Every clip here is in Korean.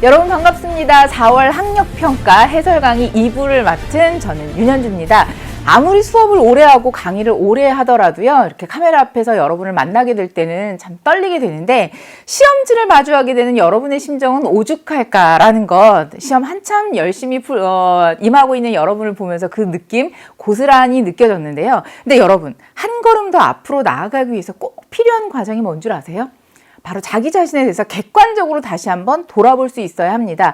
여러분 반갑습니다. 4월 학력평가 해설 강의 2부를 맡은 저는 윤현주입니다. 아무리 수업을 오래 하고 강의를 오래 하더라도요, 이렇게 카메라 앞에서 여러분을 만나게 될 때는 참 떨리게 되는데, 시험지를 마주하게 되는 여러분의 심정은 오죽할까라는 것, 시험 한참 열심히 임하고 있는 여러분을 보면서 그 느낌 고스란히 느껴졌는데요. 근데 여러분, 한 걸음 더 앞으로 나아가기 위해서 꼭 필요한 과정이 뭔 줄 아세요? 바로 자기 자신에 대해서 객관적으로 다시 한번 돌아볼 수 있어야 합니다.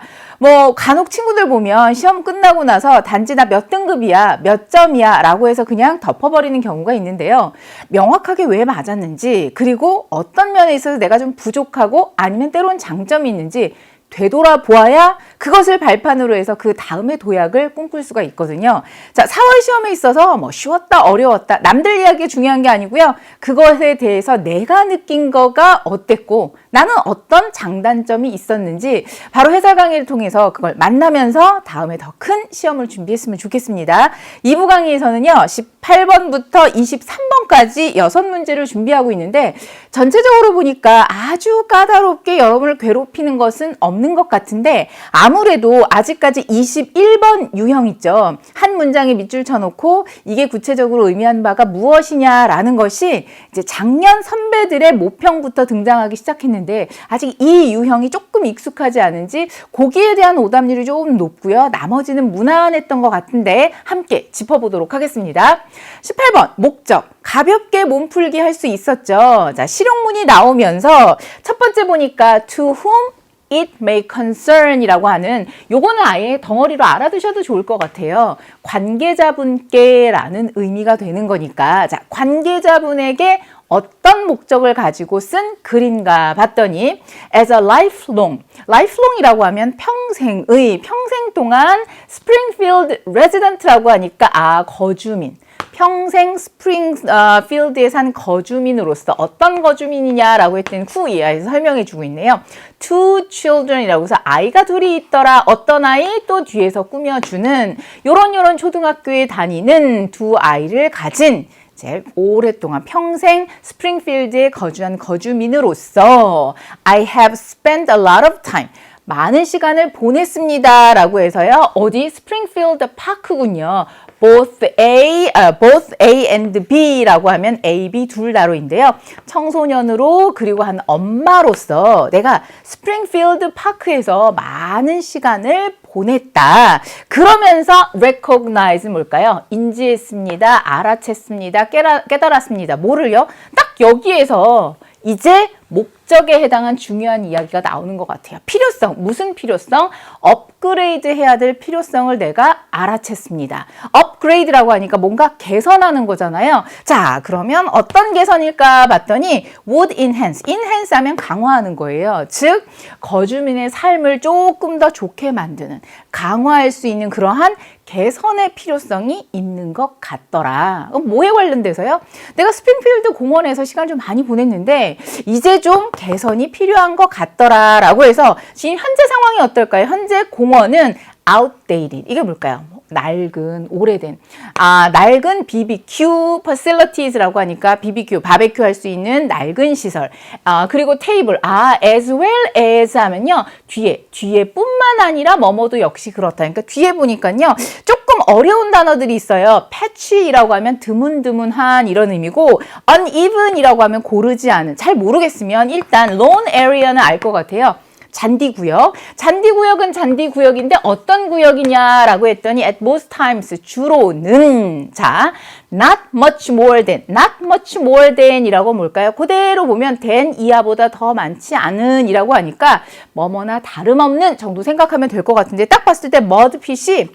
간혹 친구들 보면 시험 끝나고 나서 단지 나 몇 등급이야, 몇 점이야 라고 해서 그냥 덮어버리는 경우가 있는데요. 명확하게 왜 맞았는지, 그리고 어떤 면에 있어서 내가 좀 부족하고 아니면 때론 장점이 있는지 되돌아보아야 그것을 발판으로 해서 그 다음의 도약을 꿈꿀 수가 있거든요. 자, 4월 시험에 있어서 쉬웠다, 어려웠다, 남들 이야기가 중요한 게 아니고요. 그것에 대해서 내가 느낀 거가 어땠고, 나는 어떤 장단점이 있었는지 바로 해설 강의를 통해서 그걸 만나면서 다음에 더 큰 시험을 준비했으면 좋겠습니다. 2부 강의에서는요, 18번부터 23번까지 6문제를 준비하고 있는데, 전체적으로 보니까 아주 까다롭게 여러분을 괴롭히는 것은 없는 것 같은데, 아무래도 아직까지 21번 유형 있죠. 한 문장에 밑줄 쳐놓고 이게 구체적으로 의미하는 바가 무엇이냐라는 것이 이제 작년 선배들의 모평부터 등장하기 시작했는데, 아직 이 유형이 조금 익숙하지 않은지 거기에 대한 오답률이 조금 높고요. 나머지는 무난했던 것 같은데 함께 짚어보도록 하겠습니다. 18번 목적. 가볍게 몸풀기 할 수 있었죠. 자, 실용문이 나오면서 첫 번째 보니까 to whom it may concern 이라고 하는, 요거는 아예 덩어리로 알아두셔도 좋을 것 같아요. 관계자분께 라는 의미가 되는 거니까, 자, 관계자분에게 어떤 목적을 가지고 쓴 글인가 봤더니 as a lifelong이라고 하면 평생 동안 스프링필드 resident라고 하니까 거주민, 평생 스프링필드에 산 거주민으로서 어떤 거주민이냐라고 했더니 who 이하에서 설명해 주고 있네요. two children이라고 해서 아이가 둘이 있더라. 어떤 아이? 또 뒤에서 꾸며주는 요런 초등학교에 다니는 두 아이를 가진 오랫동안 평생 스프링필드에 거주한 거주민으로서 I have spent a lot of time. 많은 시간을 보냈습니다. 라고 해서요. 어디? 스프링필드 파크군요. both A and B라고 하면 A, B 둘 다로인데요. 청소년으로 그리고 한 엄마로서 내가 스프링필드 파크에서 많은 시간을 보냈다. 그러면서 recognize 뭘까요? 인지했습니다. 알아챘습니다. 깨달았습니다. 뭐를요? 딱 여기에서 이제 목적에 해당한 중요한 이야기가 나오는 것 같아요. 필요성, 무슨 필요성? 업그레이드 해야 될 필요성을 내가 알아챘습니다. 업그레이드라고 하니까 뭔가 개선하는 거잖아요. 자, 그러면 어떤 개선일까 봤더니 would enhance 하면 강화하는 거예요. 즉, 거주민의 삶을 조금 더 좋게 만드는, 강화할 수 있는 그러한 개선의 필요성이 있는 것 같더라. 뭐에 관련돼서요? 내가 스프링필드 공원에서 시간 좀 많이 보냈는데 이제 좀 개선이 필요한 것 같더라 라고 해서 지금 현재 상황이 어떨까요? 현재 공원은 outdated. 이게 뭘까요? 낡은, 오래된. 낡은 BBQ facilities라고 하니까 BBQ, 바베큐 할 수 있는 낡은 시설. 그리고 테이블. as well as 하면요. 뒤에 뿐만 아니라 뭐뭐도 역시 그렇다. 그러니까 뒤에 보니까요. 조금 어려운 단어들이 있어요. patchy라고 하면 드문드문한 이런 의미고, uneven이라고 하면 고르지 않은. 잘 모르겠으면 일단 lone area는 알 것 같아요. 잔디구역. 잔디구역은 잔디구역인데 어떤 구역이냐라고 했더니 at most times, 주로는. 자, not much more than 이라고 뭘까요? 그대로 보면 than 이하보다 더 많지 않은 이라고 하니까 뭐뭐나 다름없는 정도 생각하면 될 것 같은데, 딱 봤을 때 mudpit이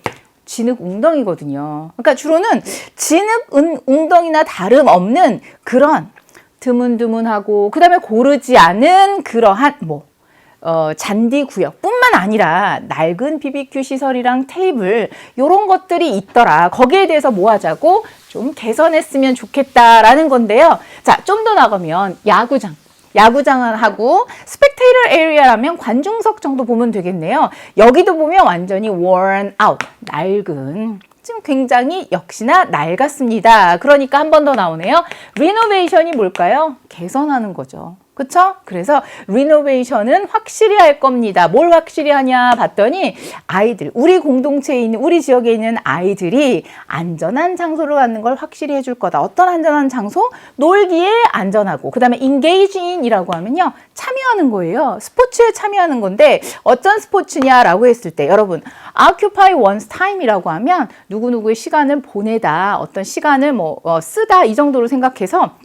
진흙 웅덩이거든요. 그러니까 주로는 진흙 웅덩이나 다름없는 그런 드문드문하고 그 다음에 고르지 않은 그러한 잔디 구역뿐만 아니라 낡은 BBQ 시설이랑 테이블 이런 것들이 있더라. 거기에 대해서 뭐 하자고? 좀 개선했으면 좋겠다라는 건데요. 자, 좀 더 나가면 야구장하고 스펙테이터 에리아라면 관중석 정도 보면 되겠네요. 여기도 보면 완전히 worn out, 낡은 지금 굉장히 역시나 낡았습니다. 그러니까 한 번 더 나오네요. 리노베이션이 뭘까요? 개선하는 거죠. 그쵸? 그래서 리노베이션은 확실히 할 겁니다. 뭘 확실히 하냐 봤더니 아이들, 우리 공동체에 있는, 우리 지역에 있는 아이들이 안전한 장소를 갖는 걸 확실히 해줄 거다. 어떤 안전한 장소? 놀기에 안전하고, 그 다음에 engage in이라고 하면요, 참여하는 거예요. 스포츠에 참여하는 건데 어떤 스포츠냐라고 했을 때 여러분, occupy one's time이라고 하면 누구누구의 시간을 보내다, 어떤 시간을 쓰다, 이 정도로 생각해서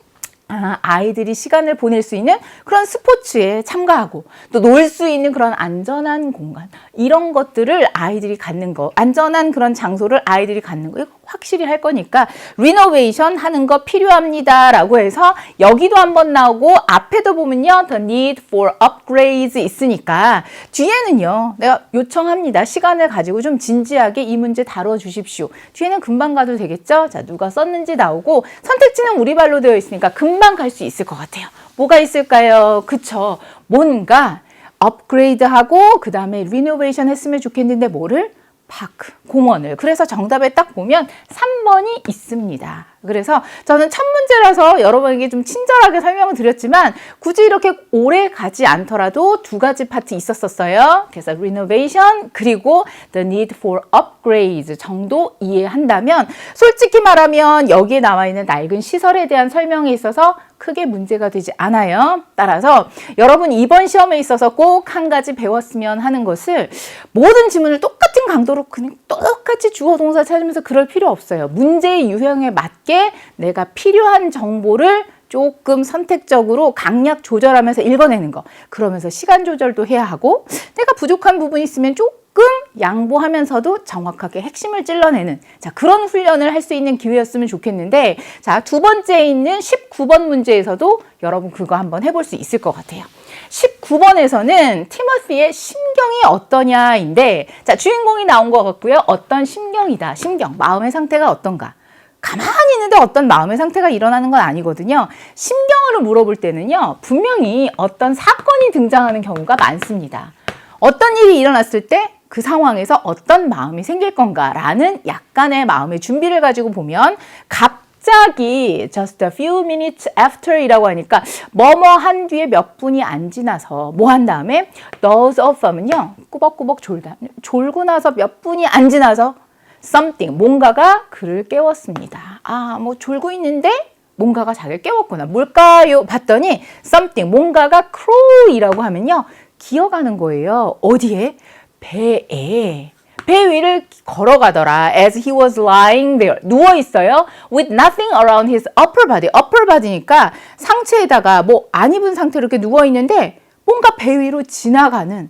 아이들이 시간을 보낼 수 있는 그런 스포츠에 참가하고 또 놀 수 있는 그런 안전한 공간, 이런 것들을 아이들이 갖는 거, 안전한 그런 장소를 아이들이 갖는 거, 이거 확실히 할 거니까 리노베이션 하는 거 필요합니다 라고 해서 여기도 한번 나오고 앞에도 보면요, the need for upgrades 있으니까 뒤에는요, 내가 요청합니다. 시간을 가지고 좀 진지하게 이 문제 다뤄주십시오. 뒤에는 금방 가도 되겠죠? 자, 누가 썼는지 나오고 선택지는 우리 발로 되어 있으니까 금방 갈 수 있을 것 같아요. 뭐가 있을까요? 그쵸? 뭔가 업그레이드하고 그 다음에 리노베이션 했으면 좋겠는데 뭐를? 파크, 공원을. 그래서 정답에 딱 보면 3번이 있습니다. 그래서 저는 첫 문제라서 여러분에게 좀 친절하게 설명을 드렸지만 굳이 이렇게 오래 가지 않더라도 두 가지 파트 있었어요. 그래서 renovation 그리고 the need for upgrades 정도 이해한다면 솔직히 말하면 여기에 나와 있는 낡은 시설에 대한 설명에 있어서 크게 문제가 되지 않아요. 따라서 여러분 이번 시험에 있어서 꼭 한 가지 배웠으면 하는 것을 모든 지문을 똑같은 강도로 그냥 똑같이 주어 동사 찾으면서 그럴 필요 없어요. 문제의 유형에 맞게 내가 필요한 정보를 조금 선택적으로 강약 조절하면서 읽어내는 거. 그러면서 시간 조절도 해야 하고 내가 부족한 부분이 있으면 조금 양보하면서도 정확하게 핵심을 찔러내는, 자, 그런 훈련을 할 수 있는 기회였으면 좋겠는데, 자, 두 번째에 있는 19번 문제에서도 여러분 그거 한번 해볼 수 있을 것 같아요. 19번에서는 티모시의 심경이 어떠냐인데, 자, 주인공이 나온 것 같고요. 어떤 심경이다. 심경, 마음의 상태가 어떤가. 가만히 있는데 어떤 마음의 상태가 일어나는 건 아니거든요. 심경을 물어볼 때는요, 분명히 어떤 사건이 등장하는 경우가 많습니다. 어떤 일이 일어났을 때 그 상황에서 어떤 마음이 생길 건가라는 약간의 마음의 준비를 가지고 보면 갑자기 just a few minutes after 이라고 하니까 뭐뭐 한 뒤에 몇 분이 안 지나서 뭐 한 다음에 doze off 하면요, 꾸벅꾸벅 졸다. 졸고 나서 몇 분이 안 지나서 something, 뭔가가 그를 깨웠습니다. 아, 뭐 졸고 있는데 뭔가가 자기를 깨웠구나. 뭘까요? 봤더니 something, 뭔가가 crow이라고 하면요, 기어가는 거예요. 어디에? 배에. 배 위를 걸어가더라. As he was lying there. 누워있어요. With nothing around his upper body. upper body니까 상체에다가 뭐 안 입은 상태로 이렇게 누워있는데 뭔가 배 위로 지나가는,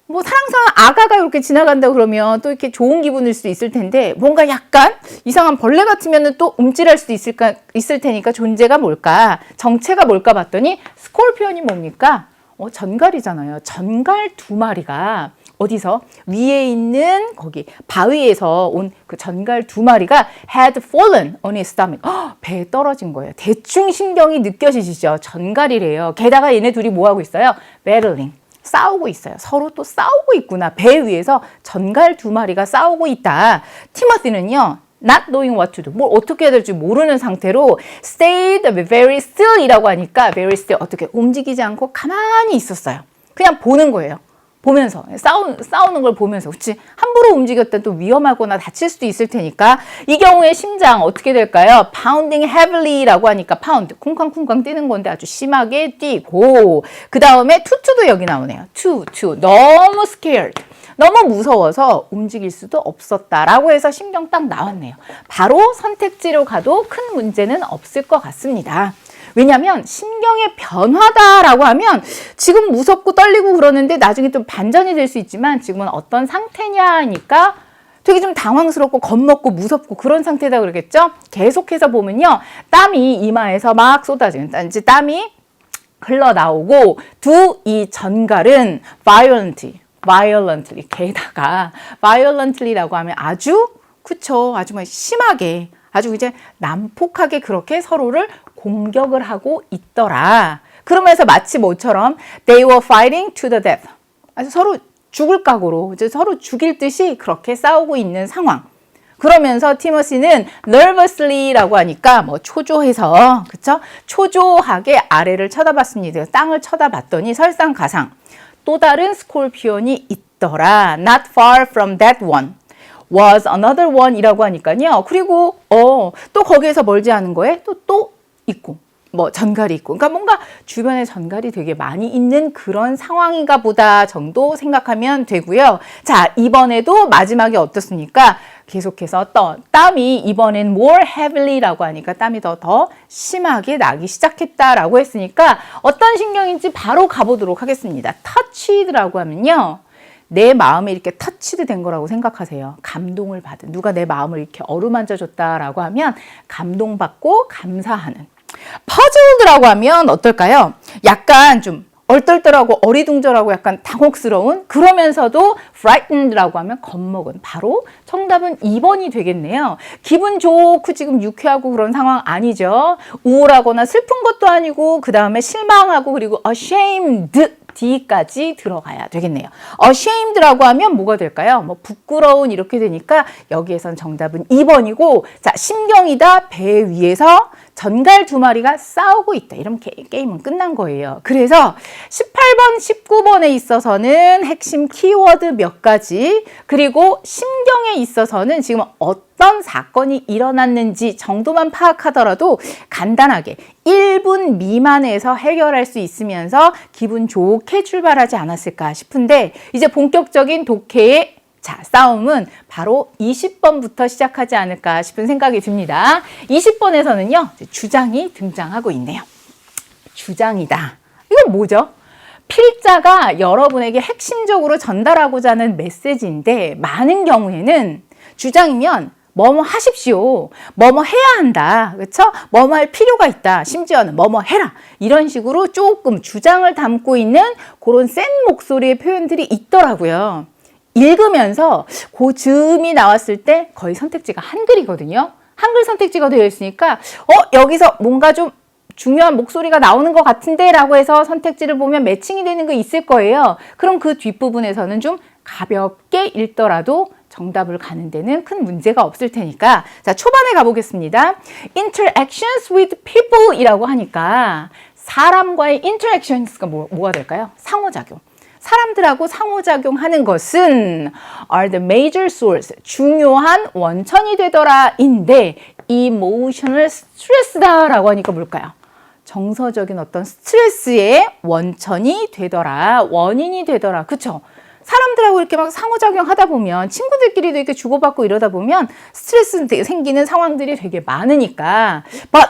뭐 사랑스러운 아가가 이렇게 지나간다 그러면 또 이렇게 좋은 기분일 수도 있을 텐데 뭔가 약간 이상한 벌레 같으면 또 움찔할 수도 있을 테니까 존재가 뭘까? 정체가 뭘까 봤더니 스콜피온이 뭡니까? 전갈이잖아요. 전갈 두 마리가 어디서? 위에 있는 거기 바위에서 온 그 전갈 두 마리가 had fallen on his stomach. 배에 떨어진 거예요. 대충 신경이 느껴지시죠? 전갈이래요. 게다가 얘네 둘이 뭐 하고 있어요? battling. 싸우고 있어요. 서로 또 싸우고 있구나. 배 위에서 전갈 두 마리가 싸우고 있다. 티모시는요, not knowing what to do. 뭘 어떻게 해야 될지 모르는 상태로 stayed very still 이라고 하니까 very still, 어떻게 움직이지 않고 가만히 있었어요. 그냥 보는 거예요. 보면서 싸우는 걸 보면서. 그렇지, 함부로 움직였다 또 위험하거나 다칠 수도 있을 테니까. 이 경우에 심장 어떻게 될까요? pounding heavily라고 하니까 pound, 쿵쾅쿵쾅 뛰는 건데 아주 심하게 뛰고, 그 다음에 투투도 여기 나오네요. 투 너무 scared, 너무 무서워서 움직일 수도 없었다라고 해서 심경 딱 나왔네요. 바로 선택지로 가도 큰 문제는 없을 것 같습니다. 왜냐하면 심경의 변화다라고 하면 지금 무섭고 떨리고 그러는데 나중에 좀 반전이 될 수 있지만 지금은 어떤 상태냐니까 되게 좀 당황스럽고 겁먹고 무섭고 그런 상태다 그러겠죠? 계속해서 보면요, 땀이 이마에서 막 쏟아지는, 땀이 흘러나오고 이 전갈은 violently, 게다가 violently라고 하면 아주, 그쵸, 아주 심하게, 아주 이제 난폭하게 그렇게 서로를 공격을 하고 있더라. 그러면서 마치 뭐처럼 they were fighting to the death. 아주 서로 죽을 각오로, 이제 서로 죽일 듯이 그렇게 싸우고 있는 상황. 그러면서 티머시는 nervously라고 하니까 뭐 초조해서, 그쵸? 초조하게 아래를 쳐다봤습니다. 땅을 쳐다봤더니 설상가상 또 다른 스콜피온이 있더라. Not far from that one. was another one 이라고 하니까요. 그리고 또 거기에서 멀지 않은 거에 또 있고 뭐 전갈이 있고, 그러니까 뭔가 주변에 전갈이 되게 많이 있는 그런 상황인가 보다 정도 생각하면 되고요. 자, 이번에도 마지막에 어떻습니까? 계속해서 땀이 이번엔 more heavily라고 하니까 땀이 더 심하게 나기 시작했다라고 했으니까 어떤 신경인지 바로 가보도록 하겠습니다. touched라고 하면요, 내 마음이 이렇게 터치드 된 거라고 생각하세요. 감동을 받은, 누가 내 마음을 이렇게 어루만져 줬다라고 하면 감동받고 감사하는. 퍼즐드라고 하면 어떨까요? 약간 좀 얼떨떨하고 어리둥절하고 약간 당혹스러운, 그러면서도 frightened라고 하면 겁먹은. 바로 정답은 2번이 되겠네요. 기분 좋고 지금 유쾌하고 그런 상황 아니죠. 우울하거나 슬픈 것도 아니고 그 다음에 실망하고 그리고 ashamed D까지 들어가야 되겠네요. ashamed라고 하면 뭐가 될까요? 뭐 부끄러운 이렇게 되니까 여기에선 정답은 2번이고, 자, 심경이다. 배 위에서 전갈 2마리가 싸우고 있다. 이러면 게임은 끝난 거예요. 그래서 18번, 19번에 있어서는 핵심 키워드 몇 가지, 그리고 심경에 있어서는 지금 어떤 사건이 일어났는지 정도만 파악하더라도 간단하게 1분 미만에서 해결할 수 있으면서 기분 좋게 출발하지 않았을까 싶은데, 이제 본격적인 독해의 싸움은 바로 20번부터 시작하지 않을까 싶은 생각이 듭니다. 20번에서는요, 주장이 등장하고 있네요. 주장이다. 이건 뭐죠? 필자가 여러분에게 핵심적으로 전달하고자 하는 메시지인데, 많은 경우에는 주장이면 뭐뭐 하십시오. 뭐뭐 해야 한다. 그렇죠? 뭐뭐 할 필요가 있다. 심지어는 뭐뭐 해라. 이런 식으로 조금 주장을 담고 있는 그런 센 목소리의 표현들이 있더라고요. 읽으면서 그 즈음이 나왔을 때 거의 선택지가 한글이거든요. 한글 선택지가 되어 있으니까 여기서 뭔가 좀 중요한 목소리가 나오는 것 같은데 라고 해서 선택지를 보면 매칭이 되는 거 있을 거예요. 그럼 그 뒷부분에서는 좀 가볍게 읽더라도 정답을 가는 데는 큰 문제가 없을 테니까. 자, 초반에 가보겠습니다. Interactions with people 이라고 하니까 사람과의 interactions가 뭐가 될까요? 상호작용. 사람들하고 상호작용하는 것은 are the major source, 중요한 원천이 되더라 인데 emotional stress다 라고 하니까 뭘까요? 정서적인 어떤 스트레스의 원천이 되더라, 원인이 되더라. 그쵸? 사람들하고 이렇게 막 상호작용 하다 보면, 친구들끼리도 이렇게 주고받고 이러다 보면 스트레스 생기는 상황들이 되게 많으니까.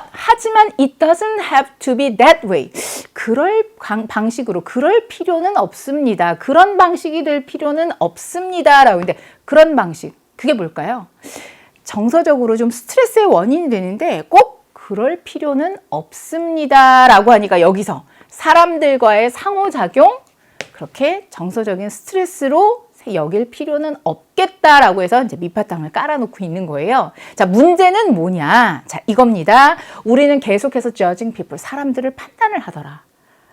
하지만 it doesn't have to be that way. 그럴 방식으로, 그럴 필요는 없습니다. 그런 방식이 될 필요는 없습니다. 라고 했는데, 그런 방식, 그게 뭘까요? 정서적으로 좀 스트레스의 원인이 되는데 꼭 그럴 필요는 없습니다. 라고 하니까 여기서 사람들과의 상호작용, 그렇게 정서적인 스트레스로 여길 필요는 없겠다라고 해서 이제 밑바탕을 깔아놓고 있는 거예요. 자, 문제는 뭐냐? 자, 이겁니다. 우리는 계속해서 judging people, 사람들을 판단을 하더라.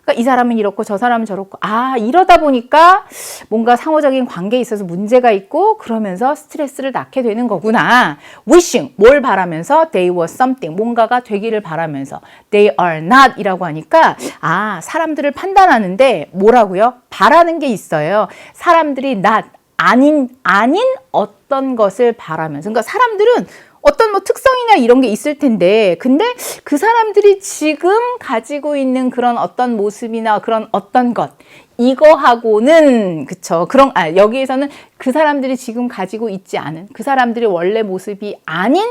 그러니까 이 사람은 이렇고 저 사람은 저렇고, 이러다 보니까 뭔가 상호적인 관계에 있어서 문제가 있고 그러면서 스트레스를 낳게 되는 거구나. wishing, 뭘 바라면서 they were something, 뭔가가 되기를 바라면서 they are not 이라고 하니까 사람들을 판단하는데 뭐라고요? 바라는 게 있어요. 사람들이 not, 아닌 어떤 것을 바라면서. 그러니까 사람들은 어떤 뭐 특성이나 이런 게 있을 텐데, 근데 그 사람들이 지금 가지고 있는 그런 어떤 모습이나 그런 어떤 것, 이거하고는, 그쵸. 여기에서는 그 사람들이 지금 가지고 있지 않은, 그 사람들의 원래 모습이 아닌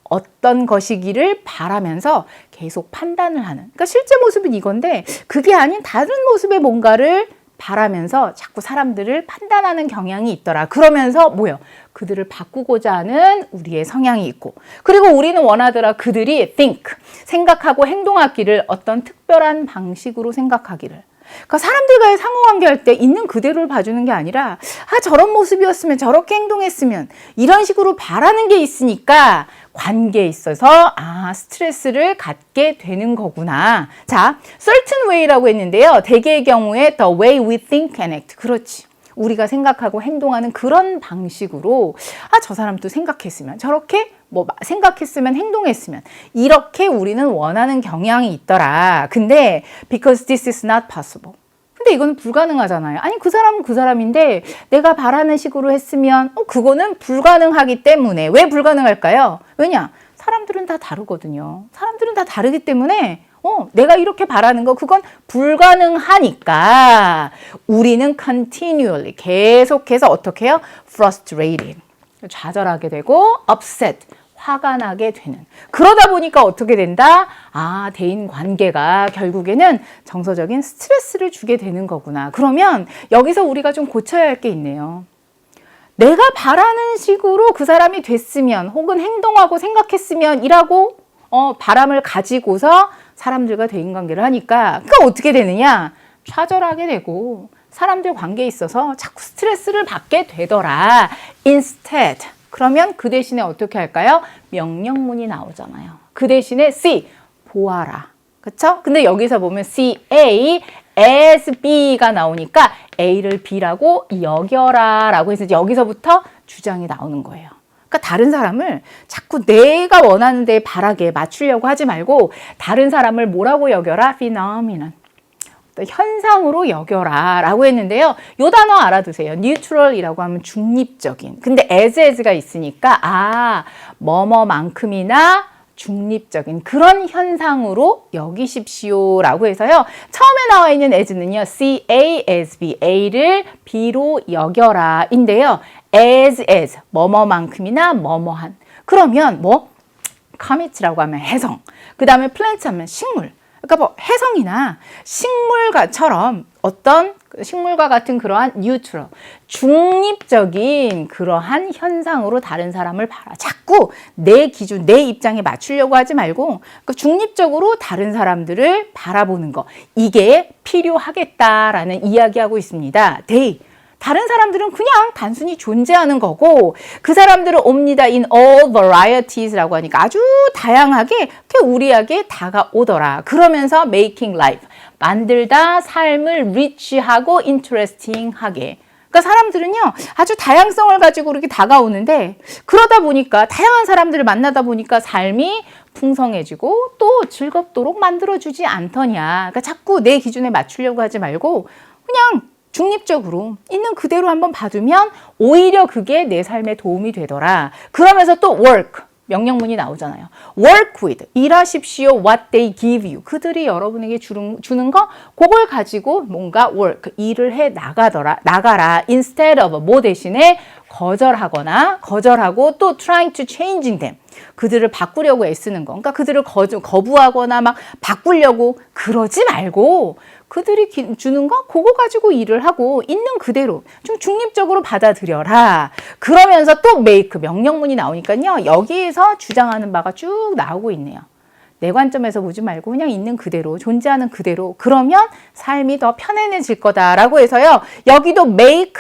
어떤 것이기를 바라면서 계속 판단을 하는. 그러니까 실제 모습은 이건데, 그게 아닌 다른 모습의 뭔가를 바라면서 자꾸 사람들을 판단하는 경향이 있더라. 그러면서 그들을 바꾸고자 하는 우리의 성향이 있고, 그리고 우리는 원하더라 그들이 think, 생각하고 행동하기를 어떤 특별한 방식으로 생각하기를. 그러니까 사람들과의 상호관계할 때 있는 그대로를 봐주는 게 아니라 저런 모습이었으면, 저렇게 행동했으면, 이런 식으로 바라는 게 있으니까 관계에 있어서 스트레스를 갖게 되는 거구나. 자, certain way라고 했는데요. 대개의 경우에 the way we think and act. 그렇지. 우리가 생각하고 행동하는 그런 방식으로 아, 저 사람도 생각했으면 저렇게 뭐 생각했으면 행동했으면 이렇게 우리는 원하는 경향이 있더라. 근데 because this is not possible. 근데 이거는 불가능하잖아요. 아니 그 사람은 그 사람인데 내가 바라는 식으로 했으면 그거는 불가능하기 때문에. 왜 불가능할까요? 왜냐? 사람들은 다 다르거든요. 사람들은 다 다르기 때문에 내가 이렇게 바라는 거 그건 불가능하니까 우리는 continually 계속해서 어떻게 해요? frustrated. 좌절하게 되고 upset. 화가 나게 되는. 그러다 보니까 어떻게 된다? 아, 대인 관계가 결국에는 정서적인 스트레스를 주게 되는 거구나. 그러면 여기서 우리가 좀 고쳐야 할 게 있네요. 내가 바라는 식으로 그 사람이 됐으면 혹은 행동하고 생각했으면 이라고 바람을 가지고서 사람들과 대인관계를 하니까 그러니까 어떻게 되느냐? 좌절하게 되고 사람들 관계에 있어서 자꾸 스트레스를 받게 되더라. Instead 그러면 그 대신에 어떻게 할까요? 명령문이 나오잖아요. 그 대신에 C, 보아라. 그쵸? 근데 여기서 보면 C, A, as B가 나오니까 A를 B라고 여겨라 라고 해서 여기서부터 주장이 나오는 거예요. 그러니까 다른 사람을 자꾸 내가 원하는 데에 바라게 맞추려고 하지 말고 다른 사람을 뭐라고 여겨라? phenomenon. 현상으로 여겨라 라고 했는데요. 요 단어 알아두세요. neutral이라고 하면 중립적인. 근데 as가 있으니까 뭐뭐만큼이나 중립적인 그런 현상으로 여기십시오 라고 해서요. 처음에 나와 있는 as는요. C, A, as, B. A를 B로 여겨라 인데요. as, 뭐뭐만큼이나 뭐뭐한. 그러면 comet라고 하면 해성. 그 다음에 plant 하면 식물. 그러니까 해성이나 식물과처럼 어떤 식물과 같은 그러한 뉴트럴, 중립적인 그러한 현상으로 다른 사람을 봐라. 자꾸 내 기준, 내 입장에 맞추려고 하지 말고 그러니까 중립적으로 다른 사람들을 바라보는 거. 이게 필요하겠다라는 이야기하고 있습니다. 다른 사람들은 그냥 단순히 존재하는 거고 그 사람들은 옵니다 in all varieties라고 하니까 아주 다양하게 우리에게 다가오더라. 그러면서 making life, 만들다 삶을 rich하고 interesting하게. 그러니까 사람들은요 아주 다양성을 가지고 이렇게 다가오는데 그러다 보니까 다양한 사람들을 만나다 보니까 삶이 풍성해지고 또 즐겁도록 만들어주지 않더냐. 그러니까 자꾸 내 기준에 맞추려고 하지 말고 그냥 중립적으로 있는 그대로 한번 봐두면 오히려 그게 내 삶에 도움이 되더라. 그러면서 또 work, 명령문이 나오잖아요. work with, 일하십시오. what they give you. 그들이 여러분에게 주는 거 그걸 가지고 뭔가 work, 일을 해 나가라. instead of, 뭐 대신에 거절하고 또 trying to changing them. 그들을 바꾸려고 애쓰는 거. 그러니까 그들을 거부하거나 막 바꾸려고 그러지 말고 그들이 주는 거 그거 가지고 일을 하고 있는 그대로 좀 중립적으로 받아들여라. 그러면서 또 make, 명령문이 나오니까요. 여기에서 주장하는 바가 쭉 나오고 있네요. 내 관점에서 보지 말고 그냥 있는 그대로, 존재하는 그대로. 그러면 삶이 더 편안해질 거다라고 해서요. 여기도 make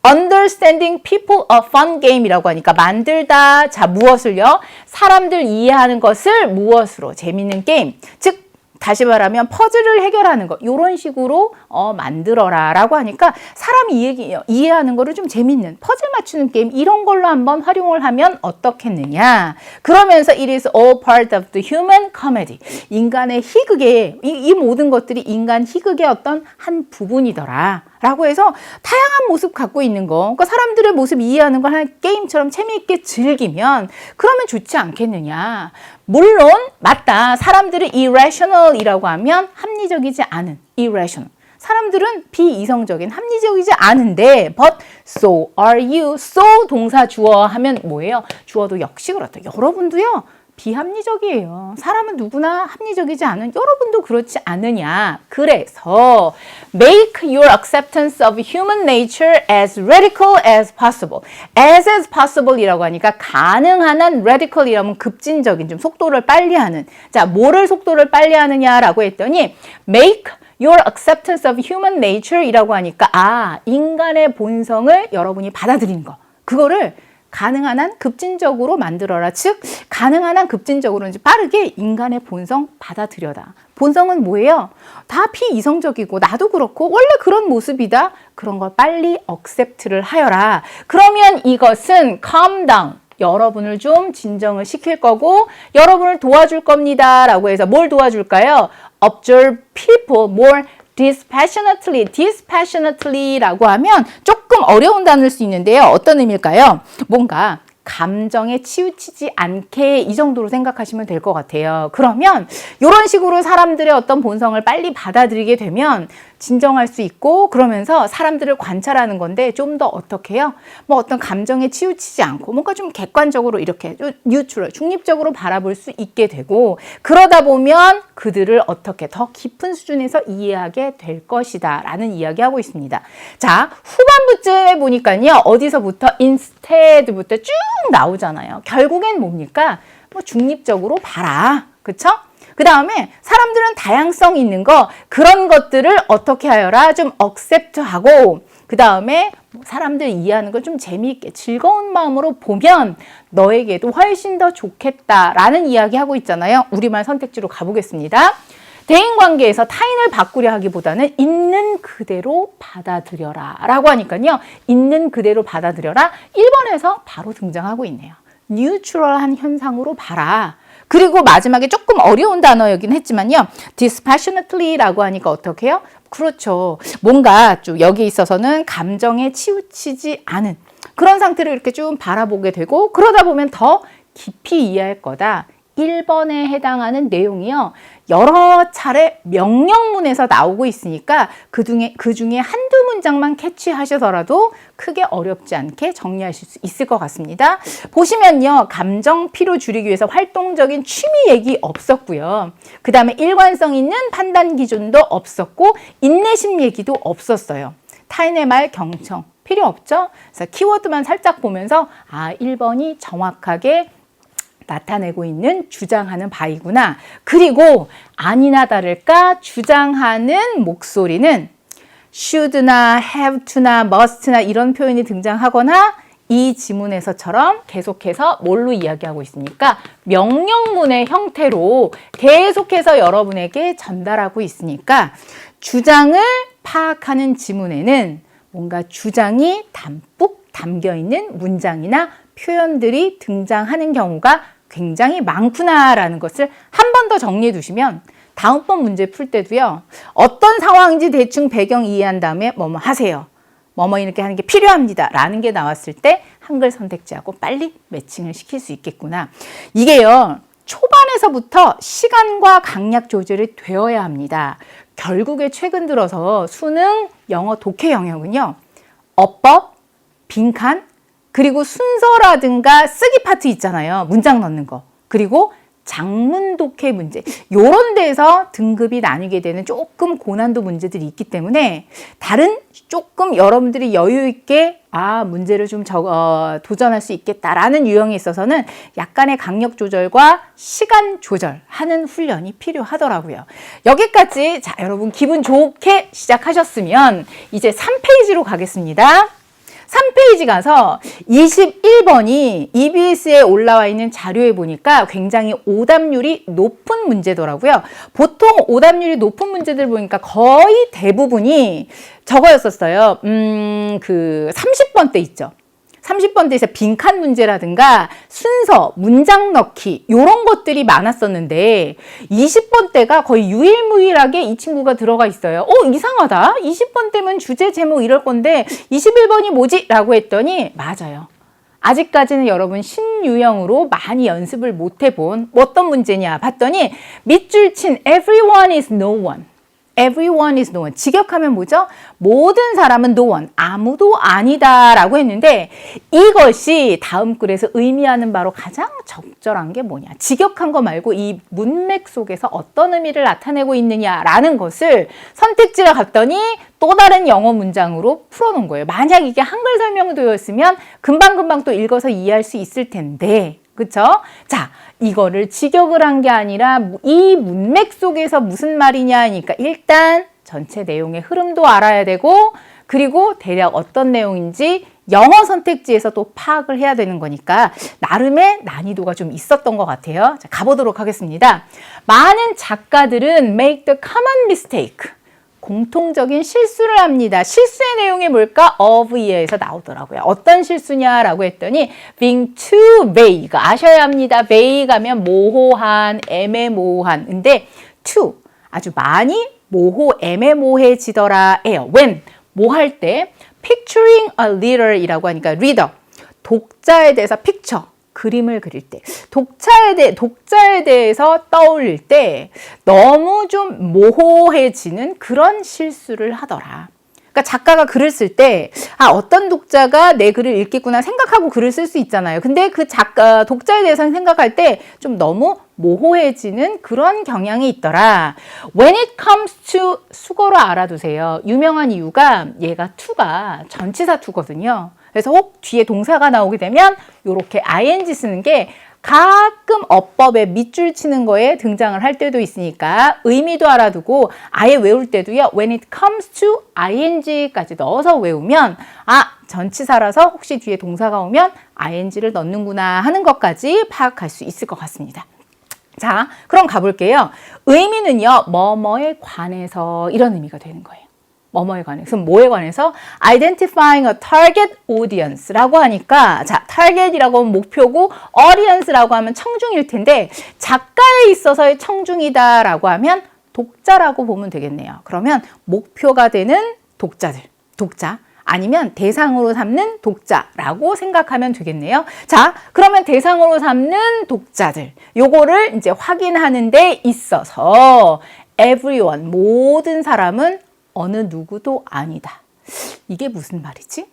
understanding people a fun game이라고 하니까 만들다. 자, 무엇을요? 사람들 이해하는 것을 무엇으로? 재밌는 게임. 즉 다시 말하면 퍼즐을 해결하는 것 이런 식으로 만들어라 라고 하니까 사람이 이해하는 거를 좀 재밌는 퍼즐 맞추는 게임 이런 걸로 한번 활용을 하면 어떻겠느냐. 그러면서 it is all part of the human comedy. 인간의 희극의 이 모든 것들이 인간 희극의 어떤 한 부분이더라 라고 해서 다양한 모습 갖고 있는 거. 그러니까 사람들의 모습 이해하는 걸 한 게임처럼 재미있게 즐기면 그러면 좋지 않겠느냐. 물론 맞다. 사람들은 irrational이라고 하면 합리적이지 않은 irrational. 사람들은 비이성적인 합리적이지 않은데 but so are you. so 동사 주어 하면 뭐예요? 주어도 역시 그렇다. 여러분도요. 비합리적이에요. 사람은 누구나 합리적이지 않은 여러분도 그렇지 않으냐. 그래서 make your acceptance of human nature as radical as possible. as possible 이라고 하니까 가능한 한 radical 이라면 급진적인 좀 속도를 빨리 하는. 자, 뭐를 속도를 빨리 하느냐라고 했더니 make your acceptance of human nature 이라고 하니까 인간의 본성을 여러분이 받아들이는 거. 그거를 가능한 한 급진적으로 만들어라. 즉 가능한 한 급진적으로 이제 빠르게 인간의 본성 받아들여라. 본성은 뭐예요? 다 비이성적이고 나도 그렇고 원래 그런 모습이다. 그런 걸 빨리 accept를 하여라. 그러면 이것은 calm down. 여러분을 좀 진정을 시킬 거고 여러분을 도와줄 겁니다. 라고 해서 뭘 도와줄까요? Observe people more dispassionately. dispassionately 라고 하면 조금 어려운 단어일 수 있는데요. 어떤 의미일까요? 뭔가 감정에 치우치지 않게 이 정도로 생각하시면 될 것 같아요. 그러면 이런 식으로 사람들의 어떤 본성을 빨리 받아들이게 되면 진정할 수 있고 그러면서 사람들을 관찰하는 건데 좀 더 어떻게 해요? 뭐 어떤 감정에 치우치지 않고 뭔가 좀 객관적으로 이렇게 뉴트럴, 중립적으로 바라볼 수 있게 되고 그러다 보면 그들을 어떻게 더 깊은 수준에서 이해하게 될 것이다 라는 이야기하고 있습니다. 자, 후반부쯤에 보니까요. 어디서부터 instead부터 쭉 나오잖아요. 결국엔 뭡니까? 뭐 중립적으로 봐라. 그쵸? 그 다음에 사람들은 다양성 있는 거 그런 것들을 어떻게 하여라 좀 accept하고 그 다음에 사람들 이해하는 걸 좀 재미있게 즐거운 마음으로 보면 너에게도 훨씬 더 좋겠다라는 이야기하고 있잖아요. 우리말 선택지로 가보겠습니다. 대인관계에서 타인을 바꾸려 하기보다는 있는 그대로 받아들여라 라고 하니까요. 있는 그대로 받아들여라 1번에서 바로 등장하고 있네요. 뉴트럴한 현상으로 봐라. 그리고 마지막에 조금 어려운 단어이긴 했지만요. dispassionately라고 하니까 어떻게 해요? 그렇죠. 뭔가 좀 여기 있어서는 감정에 치우치지 않은 그런 상태를 이렇게 좀 바라보게 되고 그러다 보면 더 깊이 이해할 거다. 1번에 해당하는 내용이요. 여러 차례 명령문에서 나오고 있으니까 그 중에 한두 문장만 캐치하셔서라도 크게 어렵지 않게 정리하실 수 있을 것 같습니다. 보시면요. 감정 피로 줄이기 위해서 활동적인 취미 얘기 없었고요. 그 다음에 일관성 있는 판단 기준도 없었고 인내심 얘기도 없었어요. 타인의 말 경청 필요 없죠? 그래서 키워드만 살짝 보면서 1번이 정확하게 나타내고 있는 주장하는 바이구나. 그리고 아니나 다를까 주장하는 목소리는 should나 have to나 must나 이런 표현이 등장하거나 이 지문에서처럼 계속해서 뭘로 이야기하고 있습니까? 명령문의 형태로 계속해서 여러분에게 전달하고 있으니까 주장을 파악하는 지문에는 뭔가 주장이 담뿍 담겨있는 문장이나 표현들이 등장하는 경우가 굉장히 많구나라는 것을 한 번 더 정리해 두시면 다음번 문제 풀 때도요. 어떤 상황인지 대충 배경 이해한 다음에 뭐뭐 하세요. 뭐뭐 이렇게 하는 게 필요합니다. 라는 게 나왔을 때 한글 선택지하고 빨리 매칭을 시킬 수 있겠구나. 이게요. 초반에서부터 시간과 강약 조절이 되어야 합니다. 결국에 최근 들어서 수능, 영어, 독해 영역은요. 어법, 빈칸, 그리고 순서라든가 쓰기 파트 있잖아요. 문장 넣는 거. 그리고 장문 독해 문제. 요런 데서 등급이 나뉘게 되는 조금 고난도 문제들이 있기 때문에 다른 조금 여러분들이 여유 있게 문제를 좀 도전할 수 있겠다라는 유형에 있어서는 약간의 강력 조절과 시간 조절하는 훈련이 필요하더라고요. 여기까지 자 여러분 기분 좋게 시작하셨으면 이제 3페이지로 가겠습니다. 3페이지 가서 21번이 EBS에 올라와 있는 자료에 보니까 굉장히 오답률이 높은 문제더라고요. 보통 오답률이 높은 문제들 보니까 거의 대부분이 저거였었어요. 그 30번 때 있죠. 30번대에서 빈칸 문제라든가 순서, 문장 넣기 이런 것들이 많았었는데 20번대가 거의 유일무이하게 이 친구가 들어가 있어요. 이상하다. 20번대면 주제, 제목 이럴 건데 21번이 뭐지? 라고 했더니 맞아요. 아직까지는 여러분 신유형으로 많이 연습을 못 해본 어떤 문제냐 봤더니 밑줄 친 everyone is no one. Everyone is no one. 직역하면 뭐죠? 모든 사람은 no one. 아무도 아니다 라고 했는데 이것이 다음 글에서 의미하는 바로 가장 적절한 게 뭐냐. 직역한 거 말고 이 문맥 속에서 어떤 의미를 나타내고 있느냐라는 것을 선택지를 갔더니 또 다른 영어 문장으로 풀어놓은 거예요. 만약 이게 한글 설명도였으면 금방금방 또 읽어서 이해할 수 있을 텐데 그쵸? 자, 이거를 직역을 한 게 아니라 이 문맥 속에서 무슨 말이냐 하니까 일단 전체 내용의 흐름도 알아야 되고 그리고 대략 어떤 내용인지 영어 선택지에서 또 파악을 해야 되는 거니까 나름의 난이도가 좀 있었던 것 같아요. 자, 가보도록 하겠습니다. 많은 작가들은 make the common mistake. 공통적인 실수를 합니다. 실수의 내용이 뭘까? of e에서 나오더라고요. 어떤 실수냐라고 했더니 being too vague. 아셔야 합니다. vague 하면 모호한, 애매모호한. 근데 too, 아주 많이 애매모호해지더라 해요. when, 뭐 할 때? picturing a reader이라고 하니까 reader, 독자에 대해서 picture, 그림을 그릴 때, 독자에 대해서 떠올릴 때 너무 좀 모호해지는 그런 실수를 하더라. 그러니까 작가가 글을 쓸 때 어떤 독자가 내 글을 읽겠구나 생각하고 글을 쓸 수 있잖아요. 근데 그 독자에 대해서 생각할 때 좀 너무 모호해지는 그런 경향이 있더라. When it comes to, 수거로 알아두세요. 유명한 이유가 얘가 to가 전치사 to거든요. 그래서 혹 뒤에 동사가 나오게 되면 이렇게 ing 쓰는 게 가끔 어법에 밑줄 치는 거에 등장을 할 때도 있으니까 의미도 알아두고 아예 외울 때도요. When it comes to ing까지 넣어서 외우면 전치사라서 혹시 뒤에 동사가 오면 ing를 넣는구나 하는 것까지 파악할 수 있을 것 같습니다. 자, 그럼 가볼게요. 의미는요. 뭐뭐에 관해서 이런 의미가 되는 거예요. 뭐뭐에 관해서. 그럼 뭐에 관해서? Identifying a target audience라고 하니까 자, target이라고 하면 목표고 audience라고 하면 청중일 텐데 작가에 있어서의 청중이다라고 하면 독자라고 보면 되겠네요. 그러면 목표가 되는 독자들, 독자 아니면 대상으로 삼는 독자라고 생각하면 되겠네요. 자, 그러면 대상으로 삼는 독자들 요거를 이제 확인하는 데 있어서 everyone, 모든 사람은 어느 누구도 아니다. 이게 무슨 말이지?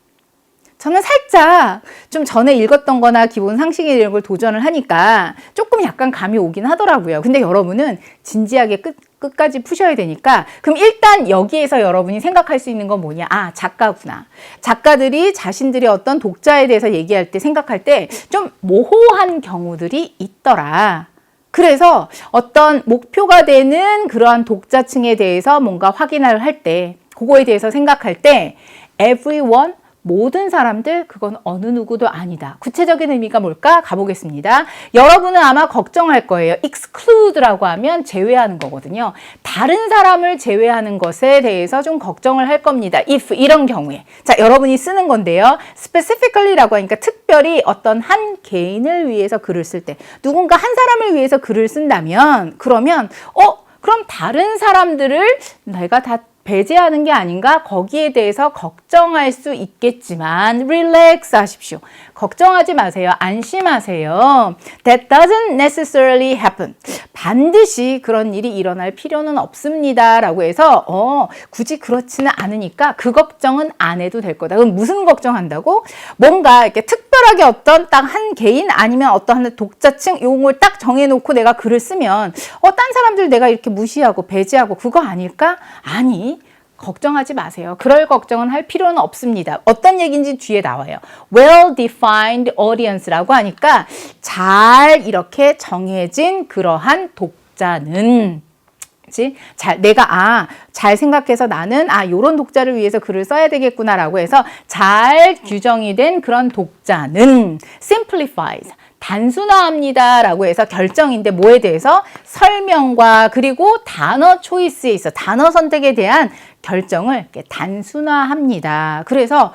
저는 살짝 좀 전에 읽었던 거나 기본 상식에 이런 걸 도전을 하니까 조금 약간 감이 오긴 하더라고요. 근데 여러분은 진지하게 끝까지 푸셔야 되니까 그럼 일단 여기에서 여러분이 생각할 수 있는 건 뭐냐? 작가구나. 작가들이 자신들의 어떤 독자에 대해서 얘기할 때 생각할 때 좀 모호한 경우들이 있더라. 그래서 어떤 목표가 되는 그러한 독자층에 대해서 뭔가 확인을 할 때, 그거에 대해서 생각할 때 everyone, 모든 사람들, 그건 어느 누구도 아니다. 구체적인 의미가 뭘까? 가보겠습니다. 여러분은 아마 걱정할 거예요. exclude라고 하면 제외하는 거거든요. 다른 사람을 제외하는 것에 대해서 좀 걱정을 할 겁니다. if 이런 경우에. 자, 여러분이 쓰는 건데요. specifically라고 하니까 특별히 어떤 한 개인을 위해서 글을 쓸 때, 누군가 한 사람을 위해서 글을 쓴다면 그러면 그럼 다른 사람들을 내가 다 배제하는 게 아닌가? 거기에 대해서 걱정할 수 있겠지만 relax 하십시오. 걱정하지 마세요. 안심하세요. That doesn't necessarily happen. 반드시 그런 일이 일어날 필요는 없습니다. 라고 해서 굳이 그렇지는 않으니까 그 걱정은 안 해도 될 거다. 그럼 무슨 걱정한다고? 뭔가 이렇게 특별하게 어떤 딱 한 개인 아니면 어떤 독자층 용어를 딱 정해놓고 내가 글을 쓰면 딴 사람들 내가 이렇게 무시하고 배제하고 그거 아닐까? 아니. 걱정하지 마세요. 그럴 걱정은 할 필요는 없습니다. 어떤 얘기인지 뒤에 나와요. Well-defined audience라고 하니까 잘 이렇게 정해진 그러한 독자는 내가 잘 생각해서 나는 요런 독자를 위해서 글을 써야 되겠구나라고 해서 잘 규정이 된 그런 독자는 simplifies, 단순화합니다 라고 해서 결정인데 뭐에 대해서? 설명과 그리고 단어 초이스에 있어 단어 선택에 대한 결정을 이렇게 단순화합니다. 그래서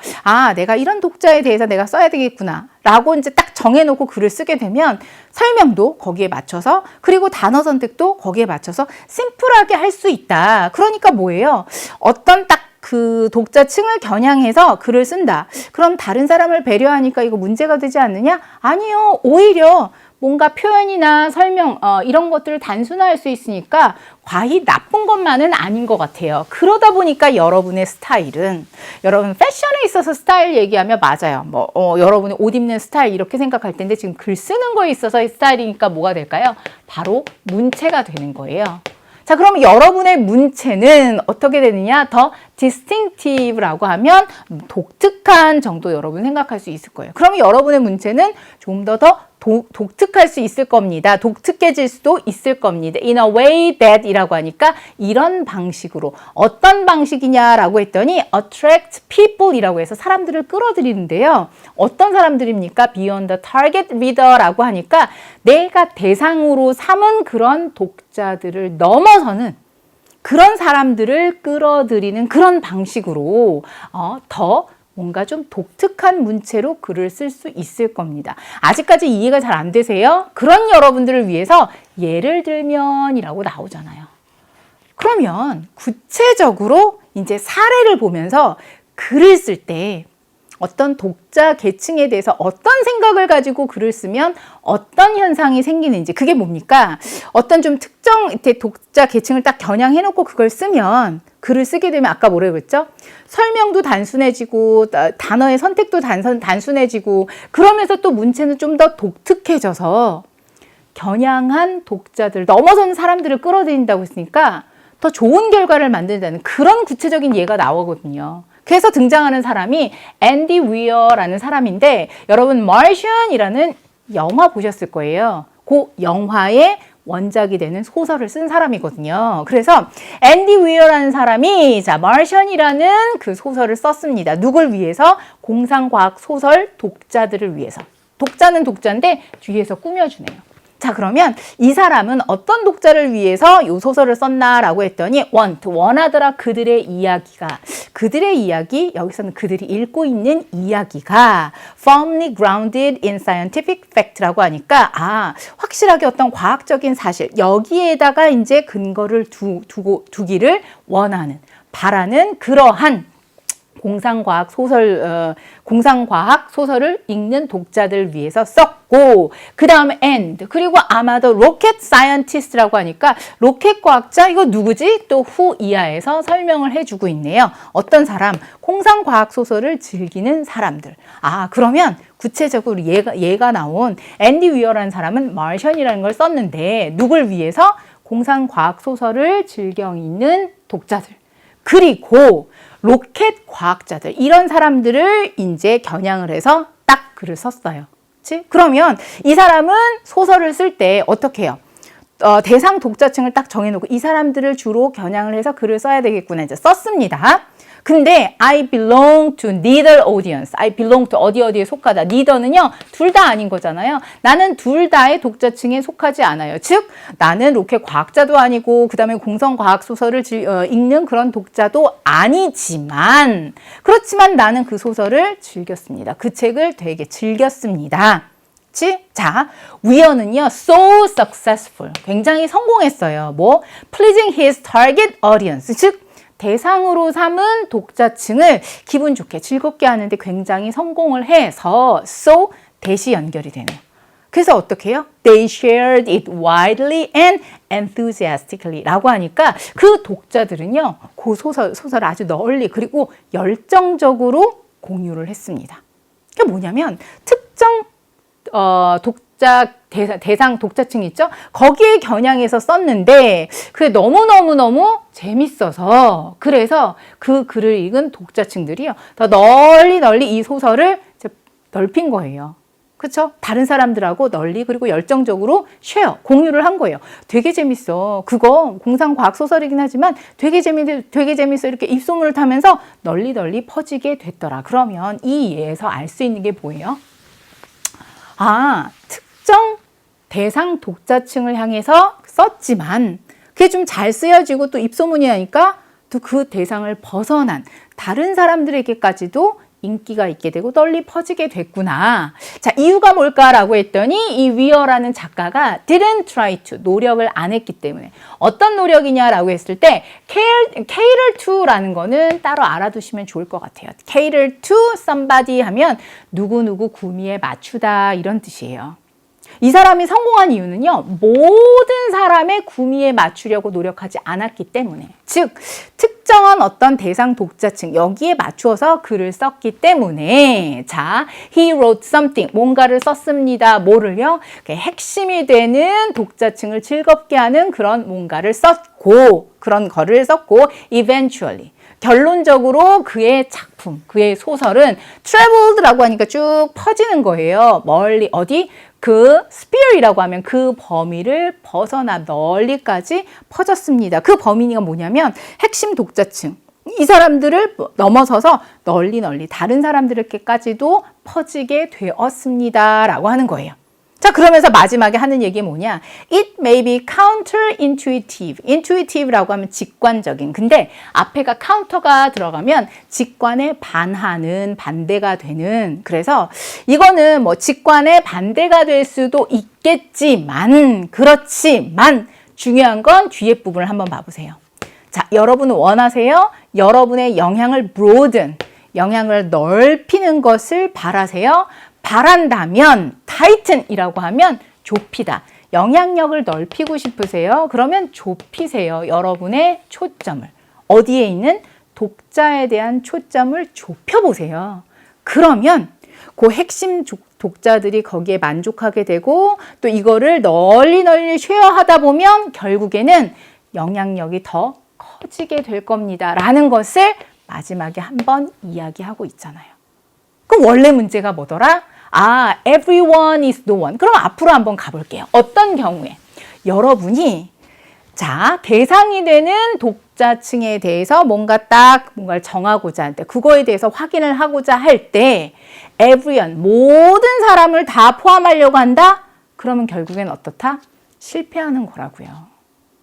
내가 이런 독자에 대해서 내가 써야 되겠구나 라고 이제 딱 정해놓고 글을 쓰게 되면 설명도 거기에 맞춰서 그리고 단어 선택도 거기에 맞춰서 심플하게 할 수 있다. 그러니까 뭐예요? 어떤 딱 그 독자층을 겨냥해서 글을 쓴다. 그럼 다른 사람을 배려하니까 이거 문제가 되지 않느냐? 아니요. 오히려 뭔가 표현이나 설명 이런 것들을 단순화할 수 있으니까 과히 나쁜 것만은 아닌 것 같아요. 그러다 보니까 여러분의 스타일은 여러분 패션에 있어서 스타일 얘기하면 맞아요. 여러분이 옷 입는 스타일 이렇게 생각할 텐데 지금 글 쓰는 거에 있어서의 스타일이니까 뭐가 될까요? 바로 문체가 되는 거예요. 자, 그럼 여러분의 문체는 어떻게 되느냐? 더 distinctive라고 하면 독특한 정도 여러분 생각할 수 있을 거예요. 그러면 여러분의 문제는 좀 더 독특할 수 있을 겁니다. 독특해질 수도 있을 겁니다. In a way that 이라고 하니까 이런 방식으로. 어떤 방식이냐라고 했더니 attract people 이라고 해서 사람들을 끌어들이는데요. 어떤 사람들입니까? Beyond the target reader라고 하니까 내가 대상으로 삼은 그런 독자들을 넘어서는 그런 사람들을 끌어들이는 그런 방식으로 더 뭔가 좀 독특한 문체로 글을 쓸 수 있을 겁니다. 아직까지 이해가 잘 안 되세요? 그런 여러분들을 위해서 예를 들면이라고 나오잖아요. 그러면 구체적으로 이제 사례를 보면서 글을 쓸 때 어떤 독자 계층에 대해서 어떤 생각을 가지고 글을 쓰면 어떤 현상이 생기는지 그게 뭡니까? 어떤 좀 특정 독자 계층을 딱 겨냥해놓고 그걸 쓰면 글을 쓰게 되면 아까 뭐라고 했죠? 설명도 단순해지고 단어의 선택도 단순해지고 그러면서 또 문체는 좀 더 독특해져서 겨냥한 독자들 넘어서는 사람들을 끌어들인다고 했으니까 더 좋은 결과를 만든다는 그런 구체적인 예가 나오거든요. 그래서 등장하는 사람이 앤디 위어라는 사람인데 여러분 마르션이라는 영화 보셨을 거예요. 그 영화의 원작이 되는 소설을 쓴 사람이거든요. 그래서 앤디 위어라는 사람이 마르션이라는 그 소설을 썼습니다. 누굴 위해서? 공상과학 소설 독자들을 위해서. 독자는 독자인데 뒤에서 꾸며주네요. 자, 그러면 이 사람은 어떤 독자를 위해서 이 소설을 썼나라고 했더니 원하더라 그들의 이야기, 여기서는 그들이 읽고 있는 이야기가 firmly grounded in scientific fact라고 하니까 확실하게 어떤 과학적인 사실 여기에다가 이제 근거를 두기를 원하는 바라는 그러한 공상과학 소설을 읽는 독자들을 위해서 썼고 그 다음에 and 그리고 아마도 로켓 사이언티스트라고 하니까 로켓 과학자 이거 누구지? 또 후 이하에서 설명을 해주고 있네요. 어떤 사람? 공상과학 소설을 즐기는 사람들. 그러면 구체적으로 얘가 나온 앤디 위어라는 사람은 마르션이라는 걸 썼는데 누굴 위해서? 공상과학 소설을 즐겨 읽는 독자들. 그리고 로켓 과학자들 이런 사람들을 이제 겨냥을 해서 딱 글을 썼어요. 그치? 그러면 이 사람은 소설을 쓸 때 어떻게 해요? 대상 독자층을 딱 정해놓고 이 사람들을 주로 겨냥을 해서 글을 써야 되겠구나 이제 썼습니다. 근데 I belong to neither audience. I belong to 어디에 속하다. neither는요. 둘 다 아닌 거잖아요. 나는 둘 다의 독자층에 속하지 않아요. 즉 나는 로켓 과학자도 아니고 그 다음에 공상과학 소설을 읽는 그런 독자도 아니지만 그렇지만 나는 그 소설을 즐겼습니다. 그 책을 되게 즐겼습니다. 자, 위어는요, so successful. 굉장히 성공했어요. pleasing his target audience. 즉, 대상으로 삼은 독자층을 기분 좋게 즐겁게 하는데 굉장히 성공을 해서 so 대시 연결이 되네요. 그래서 어떻게 해요? They shared it widely and enthusiastically 라고 하니까 그 독자들은요, 그 소설을 아주 널리 그리고 열정적으로 공유를 했습니다. 그게 뭐냐면 특정 대상 독자층 있죠? 거기에 겨냥해서 썼는데 그게 너무너무 재밌어서 그래서 그 글을 읽은 독자층들이요. 더 널리 이 소설을 넓힌 거예요. 그렇죠? 다른 사람들하고 널리 그리고 열정적으로 공유를 한 거예요. 되게 재밌어. 그거 공상과학 소설이긴 하지만 되게 재밌어. 이렇게 입소문을 타면서 널리 퍼지게 됐더라. 그러면 이 예에서 알 수 있는 게 뭐예요? 특정 대상 독자층을 향해서 썼지만 그게 좀 잘 쓰여지고 또 입소문이 나니까 또 그 대상을 벗어난 다른 사람들에게까지도 인기가 있게 되고 널리 퍼지게 됐구나. 자, 이유가 뭘까라고 했더니 이 위어라는 작가가 didn't try to, 노력을 안 했기 때문에. 어떤 노력이냐라고 했을 때 cater to라는 거는 따로 알아두시면 좋을 것 같아요. cater to somebody 하면 누구누구 구미에 맞추다 이런 뜻이에요. 이 사람이 성공한 이유는요, 모든 사람의 구미에 맞추려고 노력하지 않았기 때문에. 즉, 특정한 어떤 대상 독자층, 여기에 맞추어서 글을 썼기 때문에. 자, he wrote something, 뭔가를 썼습니다. 뭐를요? 핵심이 되는 독자층을 즐겁게 하는 그런 뭔가를 썼고, 그런 거를 썼고, eventually. 결론적으로 그의 작품, 그의 소설은 traveled라고 하니까 쭉 퍼지는 거예요. 멀리 어디? 그 sphere이라고 하면 그 범위를 벗어나 널리까지 퍼졌습니다. 그 범위가 뭐냐면 핵심 독자층. 이 사람들을 넘어서서 널리 다른 사람들에게까지도 퍼지게 되었습니다. 라고 하는 거예요. 자, 그러면서 마지막에 하는 얘기 뭐냐? It may be counterintuitive. intuitive라고 하면 직관적인. 근데 앞에가 counter가 들어가면 직관에 반하는, 반대가 되는. 그래서 이거는 뭐 직관에 반대가 될 수도 있겠지만, 그렇지만 중요한 건 뒤에 부분을 한번 봐보세요. 자, 여러분은 원하세요? 여러분의 영향을 broaden, 영향을 넓히는 것을 바라세요? 바란다면 tighten이라고 하면 좁히다. 영향력을 넓히고 싶으세요? 그러면 좁히세요. 여러분의 초점을. 어디에 있는? 독자에 대한 초점을 좁혀보세요. 그러면 그 핵심 독자들이 거기에 만족하게 되고 또 이거를 널리 쉐어하다 보면 결국에는 영향력이 더 커지게 될 겁니다. 라는 것을 마지막에 한번 이야기하고 있잖아요. 그럼 원래 문제가 뭐더라? 아, everyone is no one. 그럼 앞으로 한번 가볼게요. 어떤 경우에 여러분이 자, 대상이 되는 독자층에 대해서 뭔가를 정하고자 할 때, 그거에 대해서 확인을 하고자 할 때 everyone, 모든 사람을 다 포함하려고 한다? 그러면 결국엔 어떻다? 실패하는 거라고요.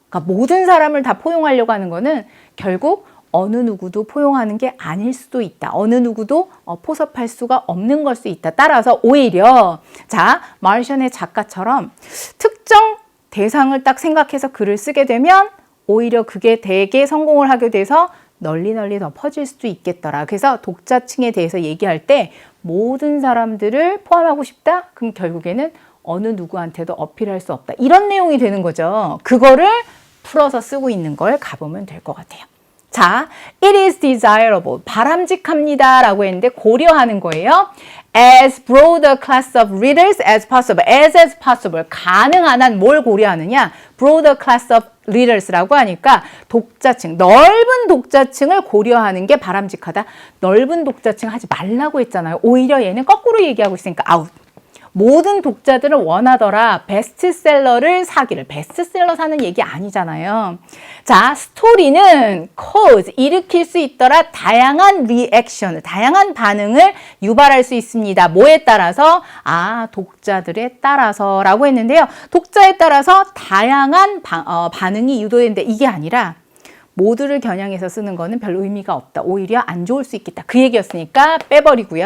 그러니까 모든 사람을 다 포용하려고 하는 거는 결국 어느 누구도 포용하는 게 아닐 수도 있다. 어느 누구도 포섭할 수가 없는 걸 수 있다. 따라서 오히려 자, 마르션의 작가처럼 특정 대상을 딱 생각해서 글을 쓰게 되면 오히려 그게 되게 성공을 하게 돼서 널리 더 퍼질 수도 있겠더라. 그래서 독자층에 대해서 얘기할 때 모든 사람들을 포함하고 싶다? 그럼 결국에는 어느 누구한테도 어필할 수 없다. 이런 내용이 되는 거죠. 그거를 풀어서 쓰고 있는 걸 가보면 될 것 같아요. 자, it is desirable, 바람직합니다 라고 했는데 고려하는 거예요. As broad a class of readers as possible, as possible, 가능한 한 뭘 고려하느냐? broad a class of readers라고 하니까 독자층, 넓은 독자층을 고려하는 게 바람직하다. 넓은 독자층 하지 말라고 했잖아요. 오히려 얘는 거꾸로 얘기하고 있으니까 아웃. 모든 독자들을 원하더라. 베스트셀러를 사기를. 베스트셀러 사는 얘기 아니잖아요. 자, 스토리는 cause, 일으킬 수 있더라. 다양한 리액션을, 다양한 반응을 유발할 수 있습니다. 뭐에 따라서? 아, 독자들에 따라서 라고 했는데요. 독자에 따라서 다양한 반응이 유도되는데 이게 아니라 모두를 겨냥해서 쓰는 거는 별 의미가 없다. 오히려 안 좋을 수 있겠다. 그 얘기였으니까 빼버리고요.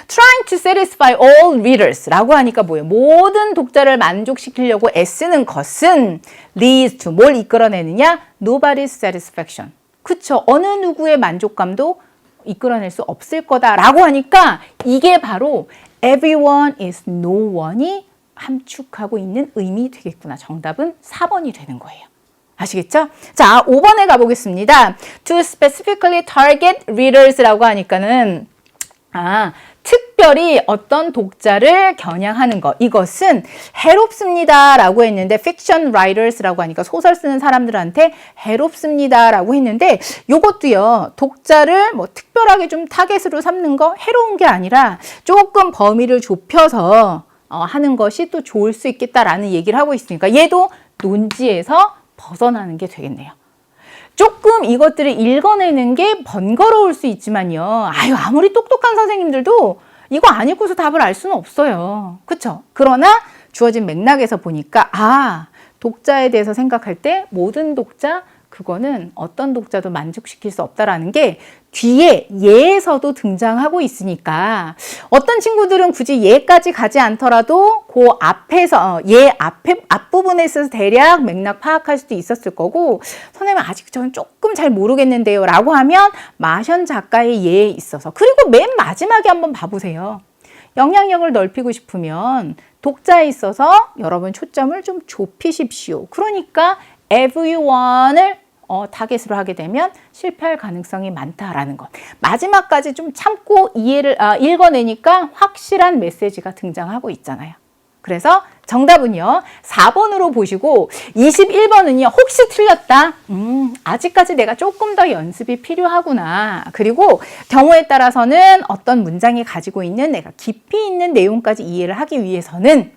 Trying to satisfy all readers 라고 하니까 뭐예요? 모든 독자를 만족시키려고 애쓰는 것은 leads to 뭘 이끌어내느냐? Nobody's satisfaction. 그쵸? 어느 누구의 만족감도 이끌어낼 수 없을 거다라고 하니까 이게 바로 everyone is no one이 함축하고 있는 의미 되겠구나. 정답은 4번이 되는 거예요. 아시겠죠? 자, 5번에 가보겠습니다. To specifically target readers라고 하니까는 특별히 어떤 독자를 겨냥하는 것. 이것은 해롭습니다 라고 했는데 fiction writers라고 하니까 소설 쓰는 사람들한테 해롭습니다 라고 했는데 요것도요. 독자를 뭐 특별하게 좀 타겟으로 삼는 거 해로운 게 아니라 조금 범위를 좁혀서 하는 것이 또 좋을 수 있겠다라는 얘기를 하고 있으니까 얘도 논지에서 벗어나는 게 되겠네요. 조금 이것들을 읽어내는 게 번거로울 수 있지만요. 아무리 똑똑한 선생님들도 이거 안 읽고서 답을 알 수는 없어요. 그렇죠? 그러나 주어진 맥락에서 보니까 독자에 대해서 생각할 때 모든 독자 그거는 어떤 독자도 만족시킬 수 없다라는 게 뒤에 예에서도 등장하고 있으니까 어떤 친구들은 굳이 예까지 가지 않더라도 그 앞에서 예 앞부분에 있어서 대략 맥락 파악할 수도 있었을 거고 선생님 아직 저는 조금 잘 모르겠는데요 라고 하면 마션 작가의 예에 있어서 그리고 맨 마지막에 한번 봐보세요. 영향력을 넓히고 싶으면 독자에 있어서 여러분 초점을 좀 좁히십시오. 그러니까 everyone을 타겟으로 하게 되면 실패할 가능성이 많다라는 것. 마지막까지 좀 참고 이해를 읽어내니까 확실한 메시지가 등장하고 있잖아요. 그래서 정답은요, 4번으로 보시고 21번은요, 혹시 틀렸다? 아직까지 내가 조금 더 연습이 필요하구나. 그리고 경우에 따라서는 어떤 문장이 가지고 있는 내가 깊이 있는 내용까지 이해를 하기 위해서는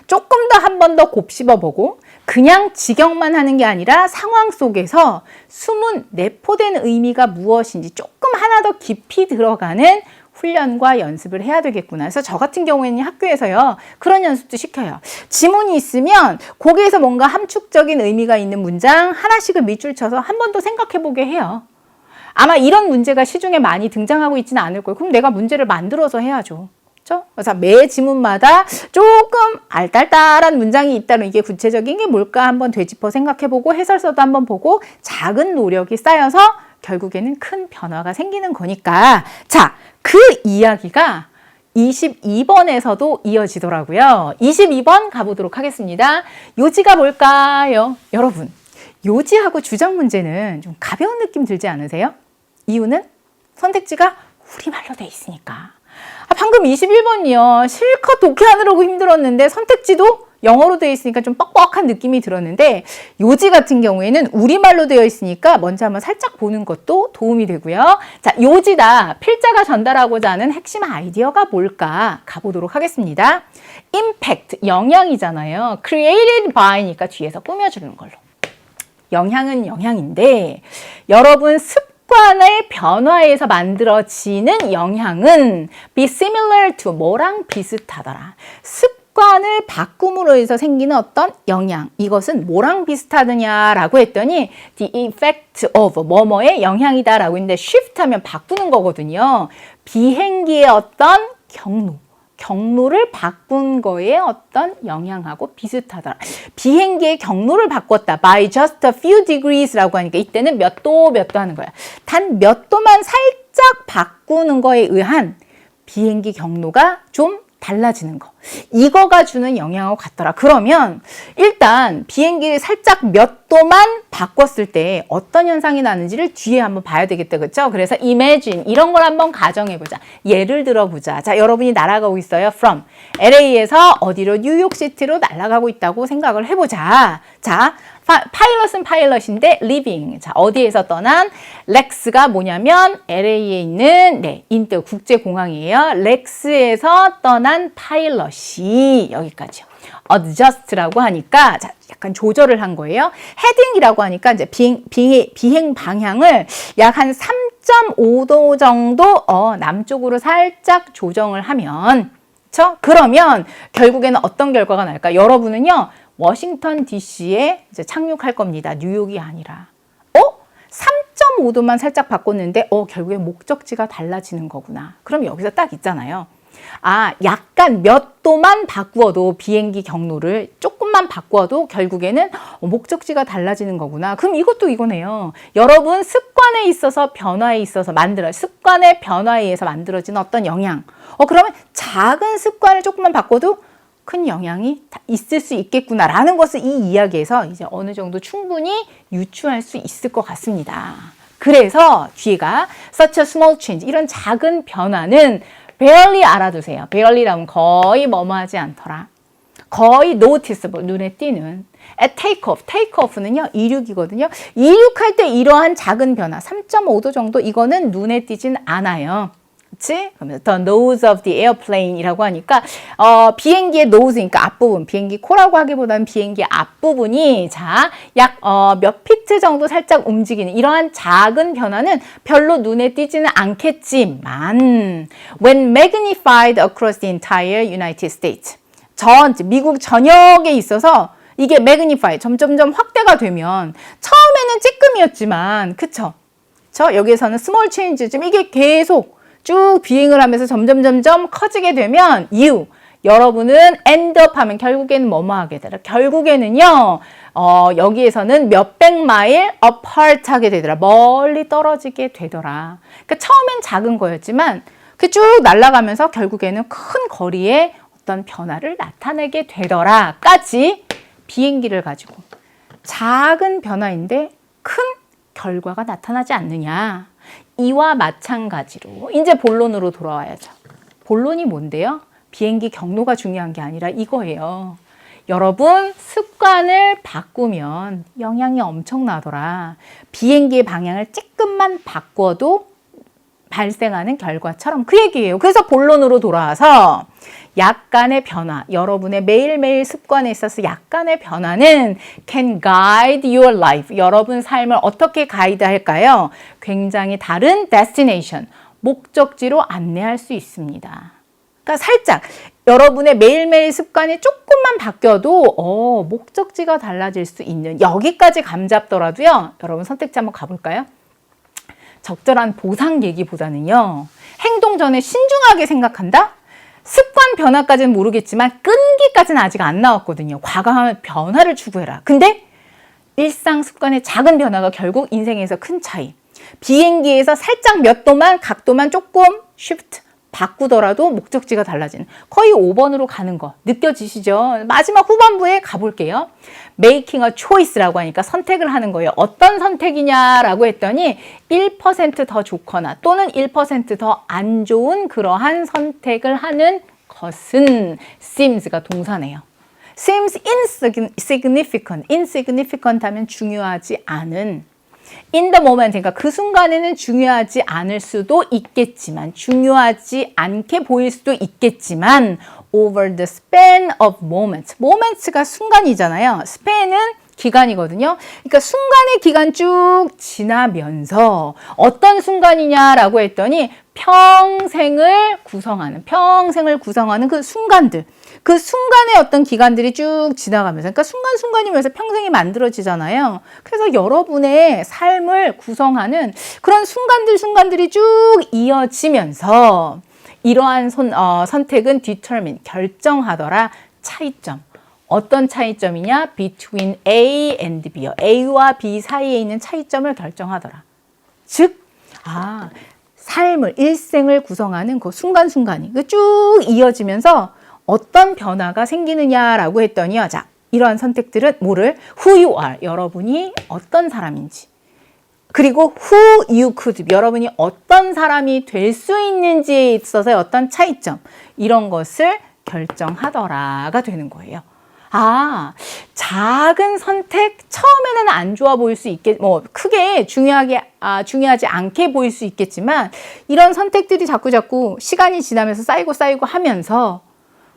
조금 더 한 번 더 곱씹어보고 그냥 직역만 하는 게 아니라 상황 속에서 숨은 내포된 의미가 무엇인지 조금 하나 더 깊이 들어가는 훈련과 연습을 해야 되겠구나. 그래서 저 같은 경우에는 학교에서요, 그런 연습도 시켜요. 지문이 있으면 거기에서 뭔가 함축적인 의미가 있는 문장 하나씩을 밑줄 쳐서 한 번 더 생각해 보게 해요. 아마 이런 문제가 시중에 많이 등장하고 있지는 않을 거예요. 그럼 내가 문제를 만들어서 해야죠. 그래서 매 지문마다 조금 알딸딸한 문장이 있다는, 이게 구체적인 게 뭘까 한번 되짚어 생각해보고 해설서도 한번 보고 작은 노력이 쌓여서 결국에는 큰 변화가 생기는 거니까. 자, 그 이야기가 22번에서도 이어지더라고요. 22번 가보도록 하겠습니다. 요지가 뭘까요? 여러분, 요지하고 주장 문제는 좀 가벼운 느낌 들지 않으세요? 이유는 선택지가 우리말로 돼 있으니까. 방금 21번이요. 실컷 독해하느라고 힘들었는데 선택지도 영어로 되어 있으니까 좀 뻑뻑한 느낌이 들었는데, 요지 같은 경우에는 우리말로 되어 있으니까 먼저 한번 살짝 보는 것도 도움이 되고요. 자, 요지다. 필자가 전달하고자 하는 핵심 아이디어가 뭘까 가보도록 하겠습니다. impact, 영향이잖아요. created by니까 뒤에서 꾸며주는 걸로. 영향은 영향인데, 여러분 습관의 변화에서 만들어지는 영향은 be similar to 뭐랑 비슷하더라. 습관을 바꿈으로 해서 생기는 어떤 영향, 이것은 뭐랑 비슷하느냐라고 했더니 the effect of 뭐뭐의 영향이다 라고 했는데, shift 하면 바꾸는 거거든요. 비행기의 어떤 경로를 바꾼 거에 어떤 영향하고 비슷하더라. 비행기의 경로를 바꿨다. By just a few degrees라고 하니까 이때는 몇 도 하는 거야. 단 몇 도만 살짝 바꾸는 거에 의한 비행기 경로가 좀 달라지는 거. 이거가 주는 영향하고 같더라. 그러면 일단 비행기를 살짝 몇 도만 바꿨을 때 어떤 현상이 나는지를 뒤에 한번 봐야 되겠다. 그렇죠? 그래서 imagine 이런 걸 한번 가정해보자. 예를 들어보자. 자, 여러분이 날아가고 있어요. From LA에서 어디로? 뉴욕시티로 날아가고 있다고 생각을 해보자. 자, 파일럿은 파일럿인데 leaving. 자, 어디에서 떠난? 렉스가 뭐냐면 LA에 있는 인도 국제공항이에요. 렉스에서 떠난 파일럿이 여기까지요. adjust라고 하니까 자, 약간 조절을 한 거예요. heading이라고 하니까 이제 비행 방향을 약 한 3.5도 정도 남쪽으로 살짝 조정을 하면, 그렇죠? 그러면 결국에는 어떤 결과가 날까? 여러분은요, 워싱턴 DC에 이제 착륙할 겁니다. 뉴욕이 아니라. 3.5도만 살짝 바꿨는데 결국에 목적지가 달라지는 거구나. 그럼 여기서 딱 있잖아요. 아, 약간 몇 도만 바꾸어도 비행기 경로를 조금만 바꾸어도 결국에는 목적지가 달라지는 거구나. 그럼 이것도 이거네요. 여러분 습관에 있어서 변화에 있어서 습관의 변화에 의해서 만들어지는 어떤 영향. 그러면 작은 습관을 조금만 바꿔도 큰 영향이 있을 수 있겠구나라는 것을 이 이야기에서 이제 어느 정도 충분히 유추할 수 있을 것 같습니다. 그래서 뒤에가 such a small change, 이런 작은 변화는 barely 알아두세요. barely라면 거의 뭐뭐하지 않더라. 거의 noticeable, 눈에 띄는. at takeoff는요, 이륙이거든요. 이륙할 때 이러한 작은 변화, 3.5도 정도, 이거는 눈에 띄진 않아요. 그치? 그러면서 the nose of the airplane이라고 하니까 비행기의 nose니까 앞부분, 비행기 코라고 하기보다는 비행기 앞부분이 약 몇 피트 정도 살짝 움직이는 이러한 작은 변화는 별로 눈에 띄지는 않겠지만 when magnified across the entire United States, 미국 전역에 있어서 이게 magnified, 점점점 확대가 되면 처음에는 찌끔이었지만, 그쵸? 여기에서는 small change쯤 이게 계속 쭉 비행을 하면서 점점 커지게 되면 여러분은 end up 하면 결국에는 뭐뭐 하게 되더라. 결국에는요, 여기에서는 몇백 마일 apart 하게 되더라. 멀리 떨어지게 되더라. 그러니까 처음엔 작은 거였지만 쭉 날아가면서 결국에는 큰 거리에 어떤 변화를 나타내게 되더라까지 비행기를 가지고 작은 변화인데 큰 결과가 나타나지 않느냐. 이와 마찬가지로 이제 본론으로 돌아와야죠. 본론이 뭔데요? 비행기 경로가 중요한 게 아니라 이거예요. 여러분, 습관을 바꾸면 영향이 엄청나더라. 비행기의 방향을 조금만 바꿔도 발생하는 결과처럼 그 얘기예요. 그래서 본론으로 돌아와서 약간의 변화, 여러분의 매일매일 습관에 있어서 약간의 변화는 can guide your life. 여러분 삶을 어떻게 가이드할까요? 굉장히 다른 destination, 목적지로 안내할 수 있습니다. 그러니까 살짝 여러분의 매일매일 습관이 조금만 바뀌어도 목적지가 달라질 수 있는, 여기까지 감잡더라도요. 여러분 선택지 한번 가볼까요? 적절한 보상 얘기보다는요. 행동 전에 신중하게 생각한다? 습관 변화까지는 모르겠지만 끈기까지는 아직 안 나왔거든요. 과감한 변화를 추구해라. 근데 일상 습관의 작은 변화가 결국 인생에서 큰 차이. 비행기에서 살짝 몇 도만, 각도만 조금 쉬프트 바꾸더라도 목적지가 달라지는, 거의 5번으로 가는 거 느껴지시죠? 마지막 후반부에 가볼게요. Making a choice라고 하니까 선택을 하는 거예요. 어떤 선택이냐라고 했더니 1% 더 좋거나 또는 1% 더 안 좋은 그러한 선택을 하는 것은 seems가 동사네요. seems insignificant 하면 중요하지 않은, in the moment, 그러니까 그 순간에는 중요하지 않을 수도 있겠지만, 중요하지 않게 보일 수도 있겠지만, over the span of moments. moments가 순간이잖아요. span은 기간이거든요. 그러니까 순간의 기간 쭉 지나면서 어떤 순간이냐라고 했더니 평생을 구성하는 그 순간들. 그 순간의 어떤 기간들이 쭉 지나가면서, 그러니까 순간순간이면서 평생이 만들어지잖아요. 그래서 여러분의 삶을 구성하는 그런 순간들이 쭉 이어지면서 이러한 선택은 determine, 결정하더라. 차이점. 어떤 차이점이냐? between A and B요. A와 B 사이에 있는 차이점을 결정하더라. 즉, 삶을, 일생을 구성하는 그 순간순간이 쭉 이어지면서 어떤 변화가 생기느냐라고 했더니요. 자, 이러한 선택들은 뭐를? who you are, 여러분이 어떤 사람인지. 그리고 who you could be, 여러분이 어떤 사람이 될 수 있는지에 있어서의 어떤 차이점, 이런 것을 결정하더라가 되는 거예요. 작은 선택, 처음에는 안 좋아 보일 수 크게 중요하지 않게 보일 수 있겠지만, 이런 선택들이 자꾸 시간이 지나면서 쌓이고 하면서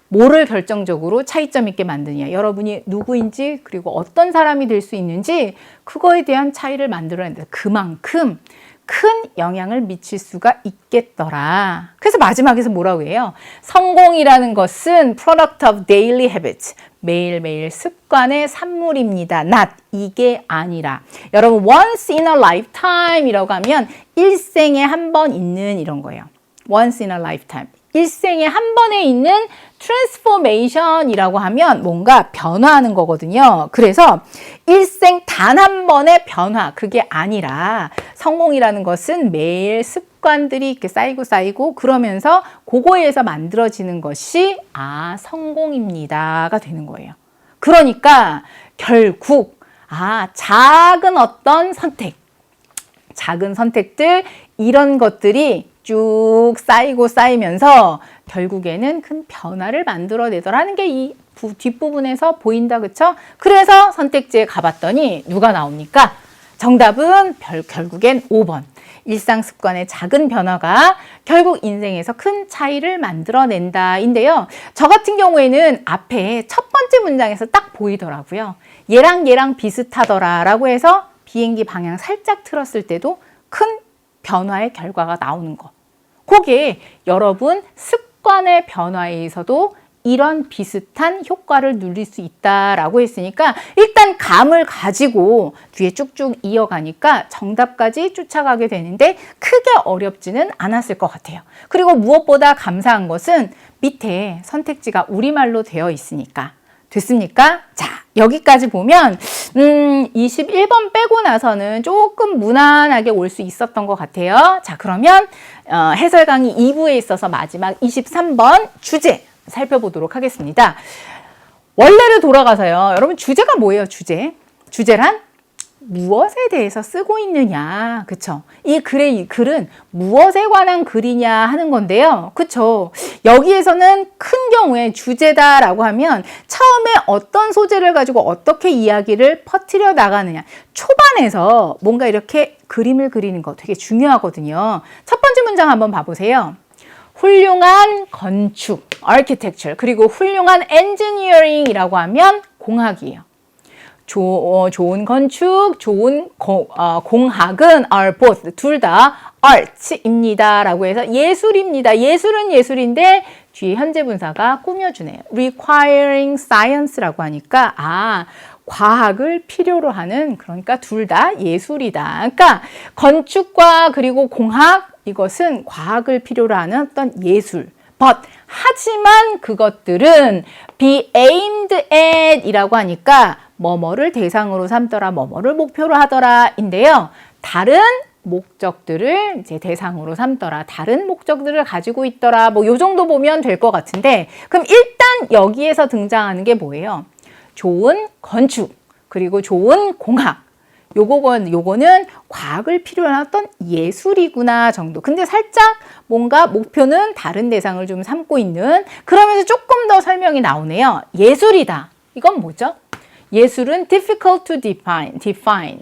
뭐를 결정적으로 차이점 있게 만드냐, 여러분이 누구인지 그리고 어떤 사람이 될 수 있는지 그거에 대한 차이를 만들어낸다. 그만큼 큰 영향을 미칠 수가 있겠더라. 그래서 마지막에서 뭐라고 해요? 성공이라는 것은 product of daily habits, 매일매일 습관의 산물입니다. not, 이게 아니라. 여러분, once in a lifetime 이라고 하면 일생에 한 번 있는 이런 거예요. once in a lifetime. 일생에 한 번에 있는 transformation이라고 하면 뭔가 변화하는 거거든요. 그래서 일생 단 한 번의 변화, 그게 아니라 성공이라는 것은 매일 습관들이 이렇게 쌓이고 그러면서 그거에서 만들어지는 것이 성공입니다가 되는 거예요. 그러니까 결국 작은 어떤 선택, 작은 선택들, 이런 것들이 쭉 쌓이면서 결국에는 큰 변화를 만들어내더라는 게 이 뒷부분에서 보인다, 그쵸? 그래서 선택지에 가봤더니 누가 나옵니까? 정답은 결국엔 5번. 일상 습관의 작은 변화가 결국 인생에서 큰 차이를 만들어낸다 인데요. 저 같은 경우에는 앞에 첫 번째 문장에서 딱 보이더라고요. 얘랑 비슷하더라 라고 해서 비행기 방향 살짝 틀었을 때도 큰 변화의 결과가 나오는 거. 그게 여러분 습관의 변화에서도 이런 비슷한 효과를 누릴 수 있다라고 했으니까 일단 감을 가지고 뒤에 쭉쭉 이어가니까 정답까지 쫓아가게 되는데 크게 어렵지는 않았을 것 같아요. 그리고 무엇보다 감사한 것은 밑에 선택지가 우리말로 되어 있으니까. 됐습니까? 자, 여기까지 보면 21번 빼고 나서는 조금 무난하게 올 수 있었던 것 같아요. 자, 그러면 해설 강의 2부에 있어서 마지막 23번 주제 살펴보도록 하겠습니다. 원래로 돌아가서요. 여러분 주제가 뭐예요? 주제란 무엇에 대해서 쓰고 있느냐, 그쵸? 이 글은 무엇에 관한 글이냐 하는 건데요, 그쵸? 여기에서는 큰 경우에 주제다라고 하면 처음에 어떤 소재를 가지고 어떻게 이야기를 퍼뜨려 나가느냐, 초반에서 뭔가 이렇게 그림을 그리는 거 되게 중요하거든요. 첫 번째 문장 한번 봐보세요. 훌륭한 건축, architecture, 그리고 훌륭한 engineering이라고 하면 공학이에요. 좋은 건축, 좋은 공학은 are both, 둘 다 arts입니다 라고 해서 예술입니다. 예술은 예술인데 뒤에 현재 분사가 꾸며주네요. requiring science라고 하니까 과학을 필요로 하는, 그러니까 둘 다 예술이다. 그러니까 건축과 그리고 공학, 이것은 과학을 필요로 하는 어떤 예술. 하지만 그것들은 be aimed at 이라고 하니까 뭐뭐를 대상으로 삼더라, 뭐뭐를 목표로 하더라 인데요. 다른 목적들을 이제 대상으로 삼더라, 다른 목적들을 가지고 있더라, 뭐 요 정도 보면 될 것 같은데, 그럼 일단 여기에서 등장하는 게 뭐예요? 좋은 건축, 그리고 좋은 공학. 요거는 과학을 필요로 하는 어떤 예술이구나 정도. 근데 살짝 뭔가 목표는 다른 대상을 좀 삼고 있는, 그러면서 조금 더 설명이 나오네요. 예술이다. 이건 뭐죠? 예술은 difficult to define.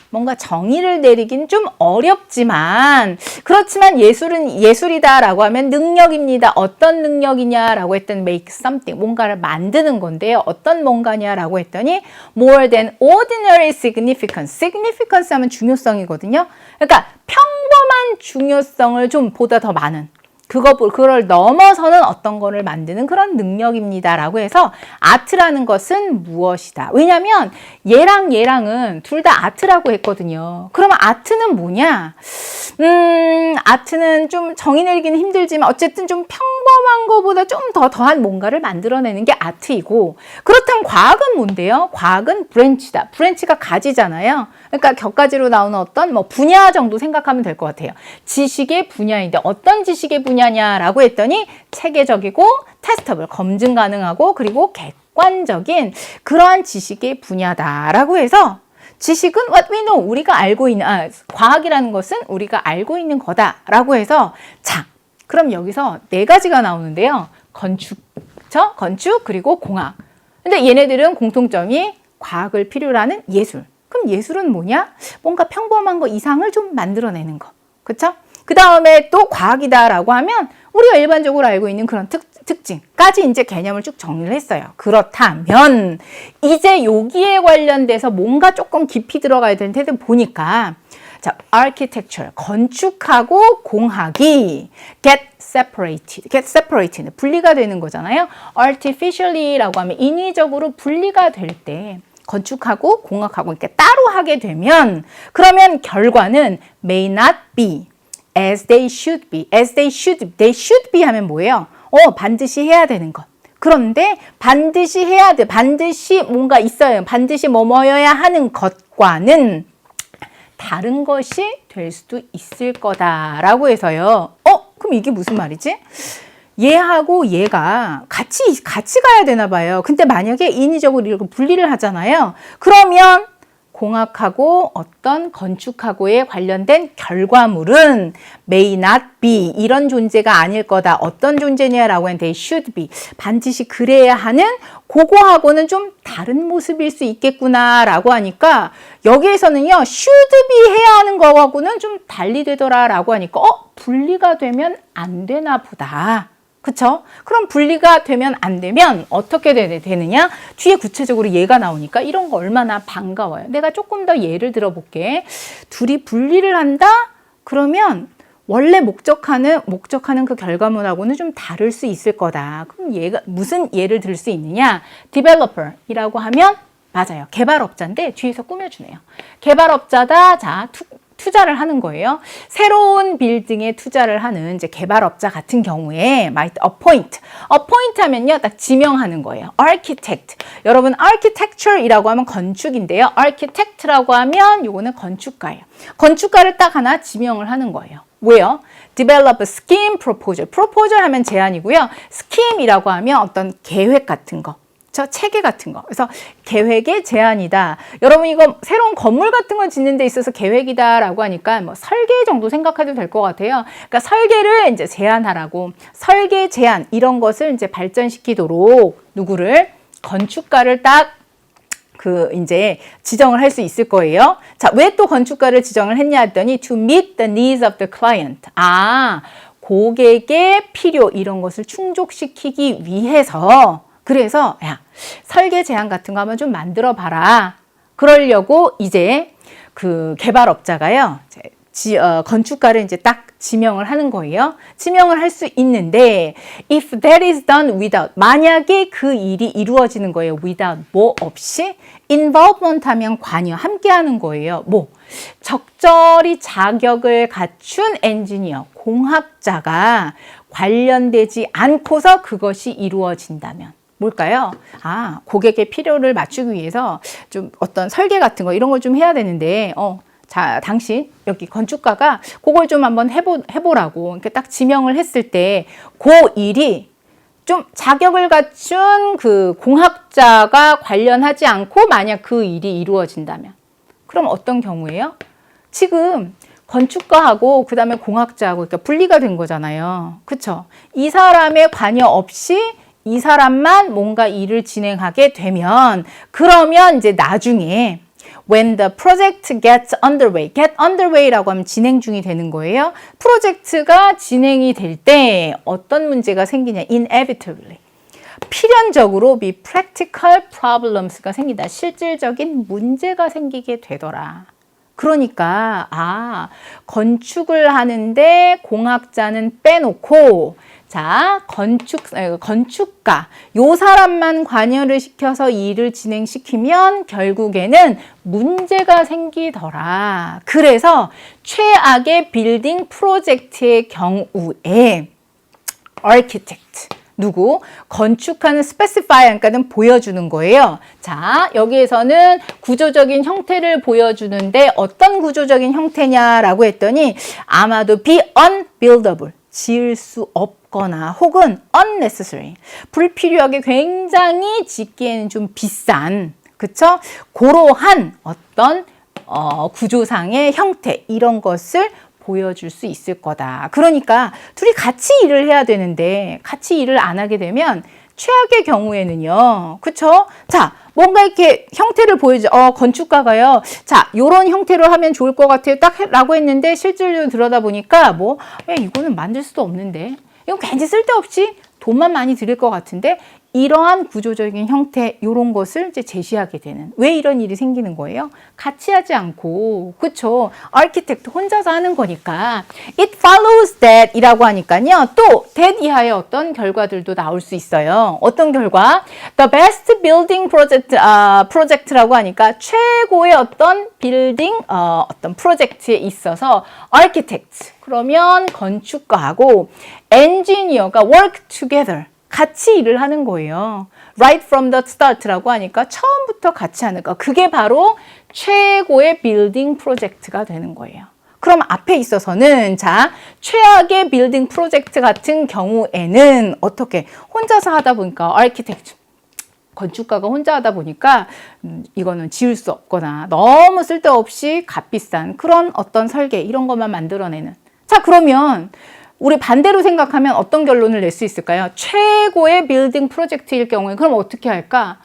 뭔가 정의를 내리긴 좀 어렵지만, 그렇지만 예술은 예술이다라고 하면 능력입니다. 어떤 능력이냐라고 했더니 make something, 뭔가를 만드는 건데요. 어떤 뭔가냐라고 했더니 more than ordinary significance. significance 하면 중요성이거든요. 그러니까 평범한 중요성을 좀 보다 더 많은, 그걸 넘어서는 어떤 거를 만드는 그런 능력입니다 라고 해서 아트라는 것은 무엇이다. 왜냐면 얘랑은 둘 다 아트라고 했거든요. 그러면 아트는 뭐냐? 아트는 좀 정의 내리기는 힘들지만 어쨌든 좀 평범한 거보다 좀 더한 뭔가를 만들어내는 게 아트이고, 그렇다면 과학은 뭔데요? 과학은 브랜치다. 브랜치가 가지잖아요. 그러니까 격가지로 나오는 어떤 분야 정도 생각하면 될 것 같아요. 지식의 분야인데 어떤 지식의 분야냐라고 했더니 체계적이고 테스터블, 검증 가능하고 그리고 객관적인 그러한 지식의 분야다라고 해서 지식은 what we know, 우리가 알고 있는, 과학이라는 것은 우리가 알고 있는 거다라고 해서, 자, 그럼 여기서 네 가지가 나오는데요. 건축 그리고 공학. 근데 얘네들은 공통점이 과학을 필요로 하는 예술. 그럼 예술은 뭐냐? 뭔가 평범한 거 이상을 좀 만들어내는 거. 그쵸? 그 다음에 또 과학이다라고 하면 우리가 일반적으로 알고 있는 그런 특징까지 이제 개념을 쭉 정리를 했어요. 그렇다면 이제 여기에 관련돼서 뭔가 조금 깊이 들어가야 되는 텐데 보니까, 자, architecture, 건축하고 공학이 get separated, 분리가 되는 거잖아요. artificially라고 하면 인위적으로 분리가 될 때 건축하고 공학하고 이렇게 따로 하게 되면, 그러면 결과는 may not be as they should be. they should be 하면 뭐예요? 반드시 해야 되는 것. 그런데 반드시 반드시 뭔가 있어요. 반드시 뭐뭐여야 하는 것과는 다른 것이 될 수도 있을 거다라고 해서요. 그럼 이게 무슨 말이지? 얘하고 얘가 같이 가야 되나 봐요. 근데 만약에 인위적으로 이렇게 분리를 하잖아요. 그러면 공학하고 어떤 건축하고에 관련된 결과물은 may not be, 이런 존재가 아닐 거다. 어떤 존재냐라고 하면 they should be, 반드시 그래야 하는, 그거하고는 좀 다른 모습일 수 있겠구나라고 하니까 여기에서는요 should be 해야 하는 거하고는 좀 달리 되더라라고 하니까 분리가 되면 안 되나 보다. 그쵸? 그럼 분리가 되면 안 되면 어떻게 되느냐? 뒤에 구체적으로 예가 나오니까 이런 거 얼마나 반가워요. 내가 조금 더 예를 들어볼게. 둘이 분리를 한다? 그러면 원래 목적하는 그 결과물하고는 좀 다를 수 있을 거다. 그럼 얘가 무슨 예를 들 수 있느냐? developer이라고 하면 맞아요. 개발업자인데 뒤에서 꾸며주네요. 개발업자다. 자, 투자를 하는 거예요. 새로운 빌딩에 투자를 하는 이제 개발업자 같은 경우에 might appoint 하면요 딱 지명하는 거예요. architect. 여러분 architecture이라고 하면 건축인데요. architect라고 하면 요거는 건축가예요. 건축가를 딱 하나 지명을 하는 거예요. 왜요? develop a scheme proposal. proposal 하면 제안이고요. scheme이라고 하면 어떤 계획 같은 거. 그쵸? 체계 같은 거. 그래서 계획의 제안이다. 여러분 이거 새로운 건물 같은 거 짓는 데 있어서 계획이다라고 하니까 뭐 설계 정도 생각해도 될 것 같아요. 그러니까 설계를 이제 제안하라고. 설계 제안 이런 것을 이제 발전시키도록 누구를? 건축가를 딱 이제 지정을 할 수 있을 거예요. 자, 왜 또 건축가를 지정을 했냐 했더니 to meet the needs of the client. 고객의 필요 이런 것을 충족시키기 위해서 그래서 야, 설계 제안 같은 거 한번 좀 만들어 봐라. 그러려고 이제 그 개발업자가요. 건축가를 이제 딱 지명을 하는 거예요. 지명을 할 수 있는데 if that is done without 만약에 그 일이 이루어지는 거예요. without 뭐 없이 involvement 하면 관여 함께 하는 거예요. 뭐 적절히 자격을 갖춘 엔지니어 공학자가 관련되지 않고서 그것이 이루어진다면 뭘까요? 고객의 필요를 맞추기 위해서 좀 어떤 설계 같은 거 이런 걸 좀 해야 되는데 자, 당신 여기 건축가가 그걸 좀 한번 해보라고 이렇게 딱 지명을 했을 때 그 일이 좀 자격을 갖춘 그 공학자가 관련하지 않고 만약 그 일이 이루어진다면 그럼 어떤 경우예요? 지금 건축가하고 그 다음에 공학자하고 이렇게 분리가 된 거잖아요. 그쵸? 이 사람의 관여 없이 이 사람만 뭔가 일을 진행하게 되면 그러면 이제 나중에 when the project gets underway라고 하면 진행 중이 되는 거예요. 프로젝트가 진행이 될 때 어떤 문제가 생기냐? inevitably. 필연적으로 be practical problems가 생긴다. 실질적인 문제가 생기게 되더라. 그러니까 건축을 하는데 공학자는 빼놓고 자, 건축가 요 사람만 관여를 시켜서 일을 진행시키면 결국에는 문제가 생기더라. 그래서 최악의 빌딩 프로젝트의 경우에 architect 누구? 건축하는 스페시파이어는 보여주는 거예요. 자, 여기에서는 구조적인 형태를 보여주는데 어떤 구조적인 형태냐라고 했더니 아마도 be unbuildable 지을 수 없거나 혹은 unnecessary 불필요하게 굉장히 짓기에는 좀 비싼 그쵸? 그러한 어떤 구조상의 형태 이런 것을 보여줄 수 있을 거다. 그러니까 둘이 같이 일을 해야 되는데 같이 일을 안 하게 되면 최악의 경우에는요. 그쵸? 자, 뭔가 이렇게 형태를 보여줘. 건축가가요. 자, 요런 형태로 하면 좋을 것 같아요. 딱 라고 했는데 실질적으로 들여다보니까 이거는 만들 수도 없는데. 이건 괜히 쓸데없이 돈만 많이 들일 것 같은데 이러한 구조적인 형태 이런 것을 이제 제시하게 되는 왜 이런 일이 생기는 거예요? 같이 하지 않고 그쵸? 아키텍트 혼자서 하는 거니까 it follows that 이라고 하니까요. 또 that 이하의 어떤 결과들도 나올 수 있어요. 어떤 결과? The best building project라고 하니까 최고의 어떤 빌딩 어떤 프로젝트에 있어서 architect 그러면 건축가하고 엔지니어가 work together 같이 일을 하는 거예요. Right from the start라고 하니까 처음부터 같이 하는 거. 그게 바로 최고의 빌딩 프로젝트가 되는 거예요. 그럼 앞에 있어서는 자, 최악의 빌딩 프로젝트 같은 경우에는 어떻게 혼자서 하다 보니까 아키텍트 건축가가 혼자 하다 보니까 이거는 지을 수 없거나 너무 쓸데없이 값비싼 그런 어떤 설계 이런 것만 만들어내는 자, 그러면 우리 반대로 생각하면 어떤 결론을 낼 수 있을까요? 최고의 빌딩 프로젝트일 경우에 그럼 어떻게 할까?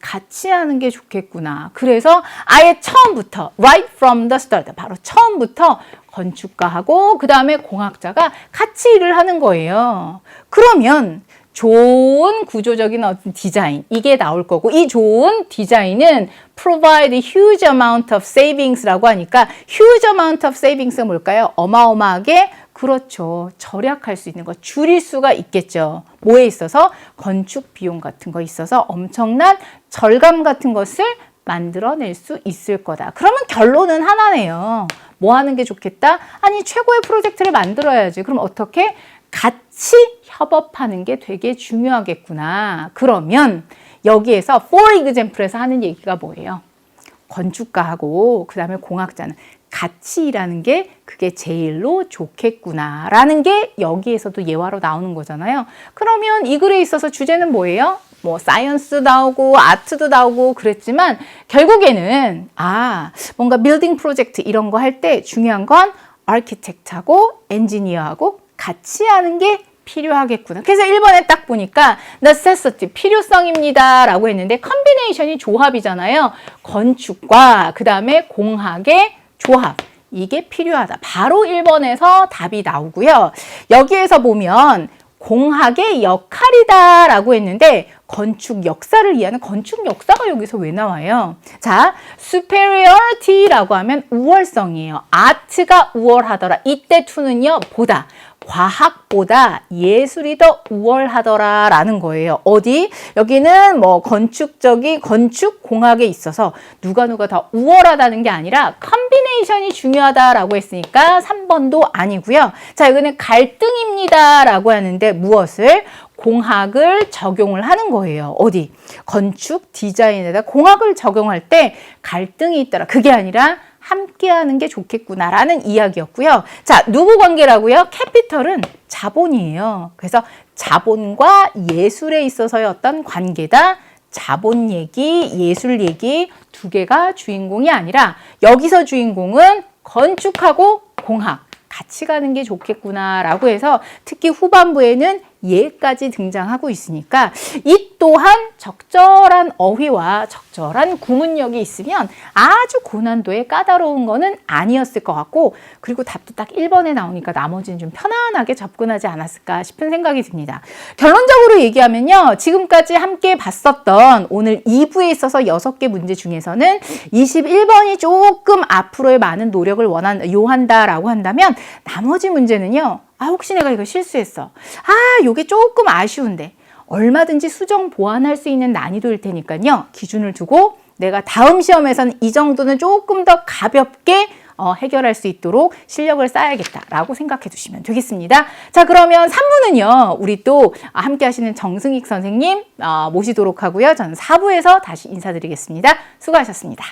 같이 하는 게 좋겠구나. 그래서 아예 처음부터 right from the start 바로 처음부터 건축가하고 그 다음에 공학자가 같이 일을 하는 거예요. 그러면 좋은 구조적인 어떤 디자인 이게 나올 거고 이 좋은 디자인은 provide huge amount of savings라고 하니까 huge amount of savings가 뭘까요? 어마어마하게 그렇죠. 절약할 수 있는 거 줄일 수가 있겠죠. 뭐에 있어서? 건축 비용 같은 거 있어서 엄청난 절감 같은 것을 만들어낼 수 있을 거다. 그러면 결론은 하나네요. 뭐 하는 게 좋겠다? 아니 최고의 프로젝트를 만들어야지. 그럼 어떻게? 같이 협업하는 게 되게 중요하겠구나. 그러면 여기에서 for example에서 하는 얘기가 뭐예요? 건축가하고 그 다음에 공학자는 같이 일하는 게 그게 제일로 좋겠구나라는 게 여기에서도 예화로 나오는 거잖아요. 그러면 이 글에 있어서 주제는 뭐예요? 뭐 사이언스도 나오고 아트도 나오고 그랬지만 결국에는 뭔가 빌딩 프로젝트 이런 거 할 때 중요한 건 아키텍트하고 엔지니어하고 같이 하는 게 필요하겠구나. 그래서 1번에 딱 보니까 necessity, 필요성입니다 라고 했는데 컨비네이션이 조합이잖아요. 건축과 그 다음에 공학의 조합. 이게 필요하다. 바로 1번에서 답이 나오고요. 여기에서 보면 공학의 역할이다 라고 했는데 건축 역사를 이해하는 건축 역사가 여기서 왜 나와요? 자, superiority라고 하면 우월성이에요. 아트가 우월하더라. 이때 to는요, 보다. 과학보다 예술이 더 우월하더라 라는 거예요. 어디? 여기는 뭐 건축 공학에 있어서 누가 더 우월하다는 게 아니라 컨비네이션이 중요하다라고 했으니까 3번도 아니고요. 자, 여기는 갈등입니다 라고 하는데 무엇을? 공학을 적용을 하는 거예요. 어디? 건축 디자인에다 공학을 적용할 때 갈등이 있더라. 그게 아니라 함께하는 게 좋겠구나라는 이야기였고요. 자, 누구 관계라고요? 캐피털은 자본이에요. 그래서 자본과 예술에 있어서의 어떤 관계다. 자본 얘기, 예술 얘기 두 개가 주인공이 아니라 여기서 주인공은 건축하고 공학 같이 가는 게 좋겠구나라고 해서 특히 후반부에는 예까지 등장하고 있으니까 이 또한 적절한 어휘와 적절한 구문력이 있으면 아주 고난도의 까다로운 거는 아니었을 것 같고 그리고 답도 딱 1번에 나오니까 나머지는 좀 편안하게 접근하지 않았을까 싶은 생각이 듭니다. 결론적으로 얘기하면요. 지금까지 함께 봤었던 오늘 2부에 있어서 6개 문제 중에서는 21번이 조금 앞으로의 많은 노력을 요한다라고 한다면 나머지 문제는요. 혹시 내가 이거 실수했어. 요게 조금 아쉬운데 얼마든지 수정 보완할 수 있는 난이도일 테니까요. 기준을 두고 내가 다음 시험에서는 이 정도는 조금 더 가볍게 해결할 수 있도록 실력을 쌓아야겠다라고 생각해 주시면 되겠습니다. 자, 그러면 3부는요. 우리 또 함께 하시는 정승익 선생님 모시도록 하고요. 저는 4부에서 다시 인사드리겠습니다. 수고하셨습니다.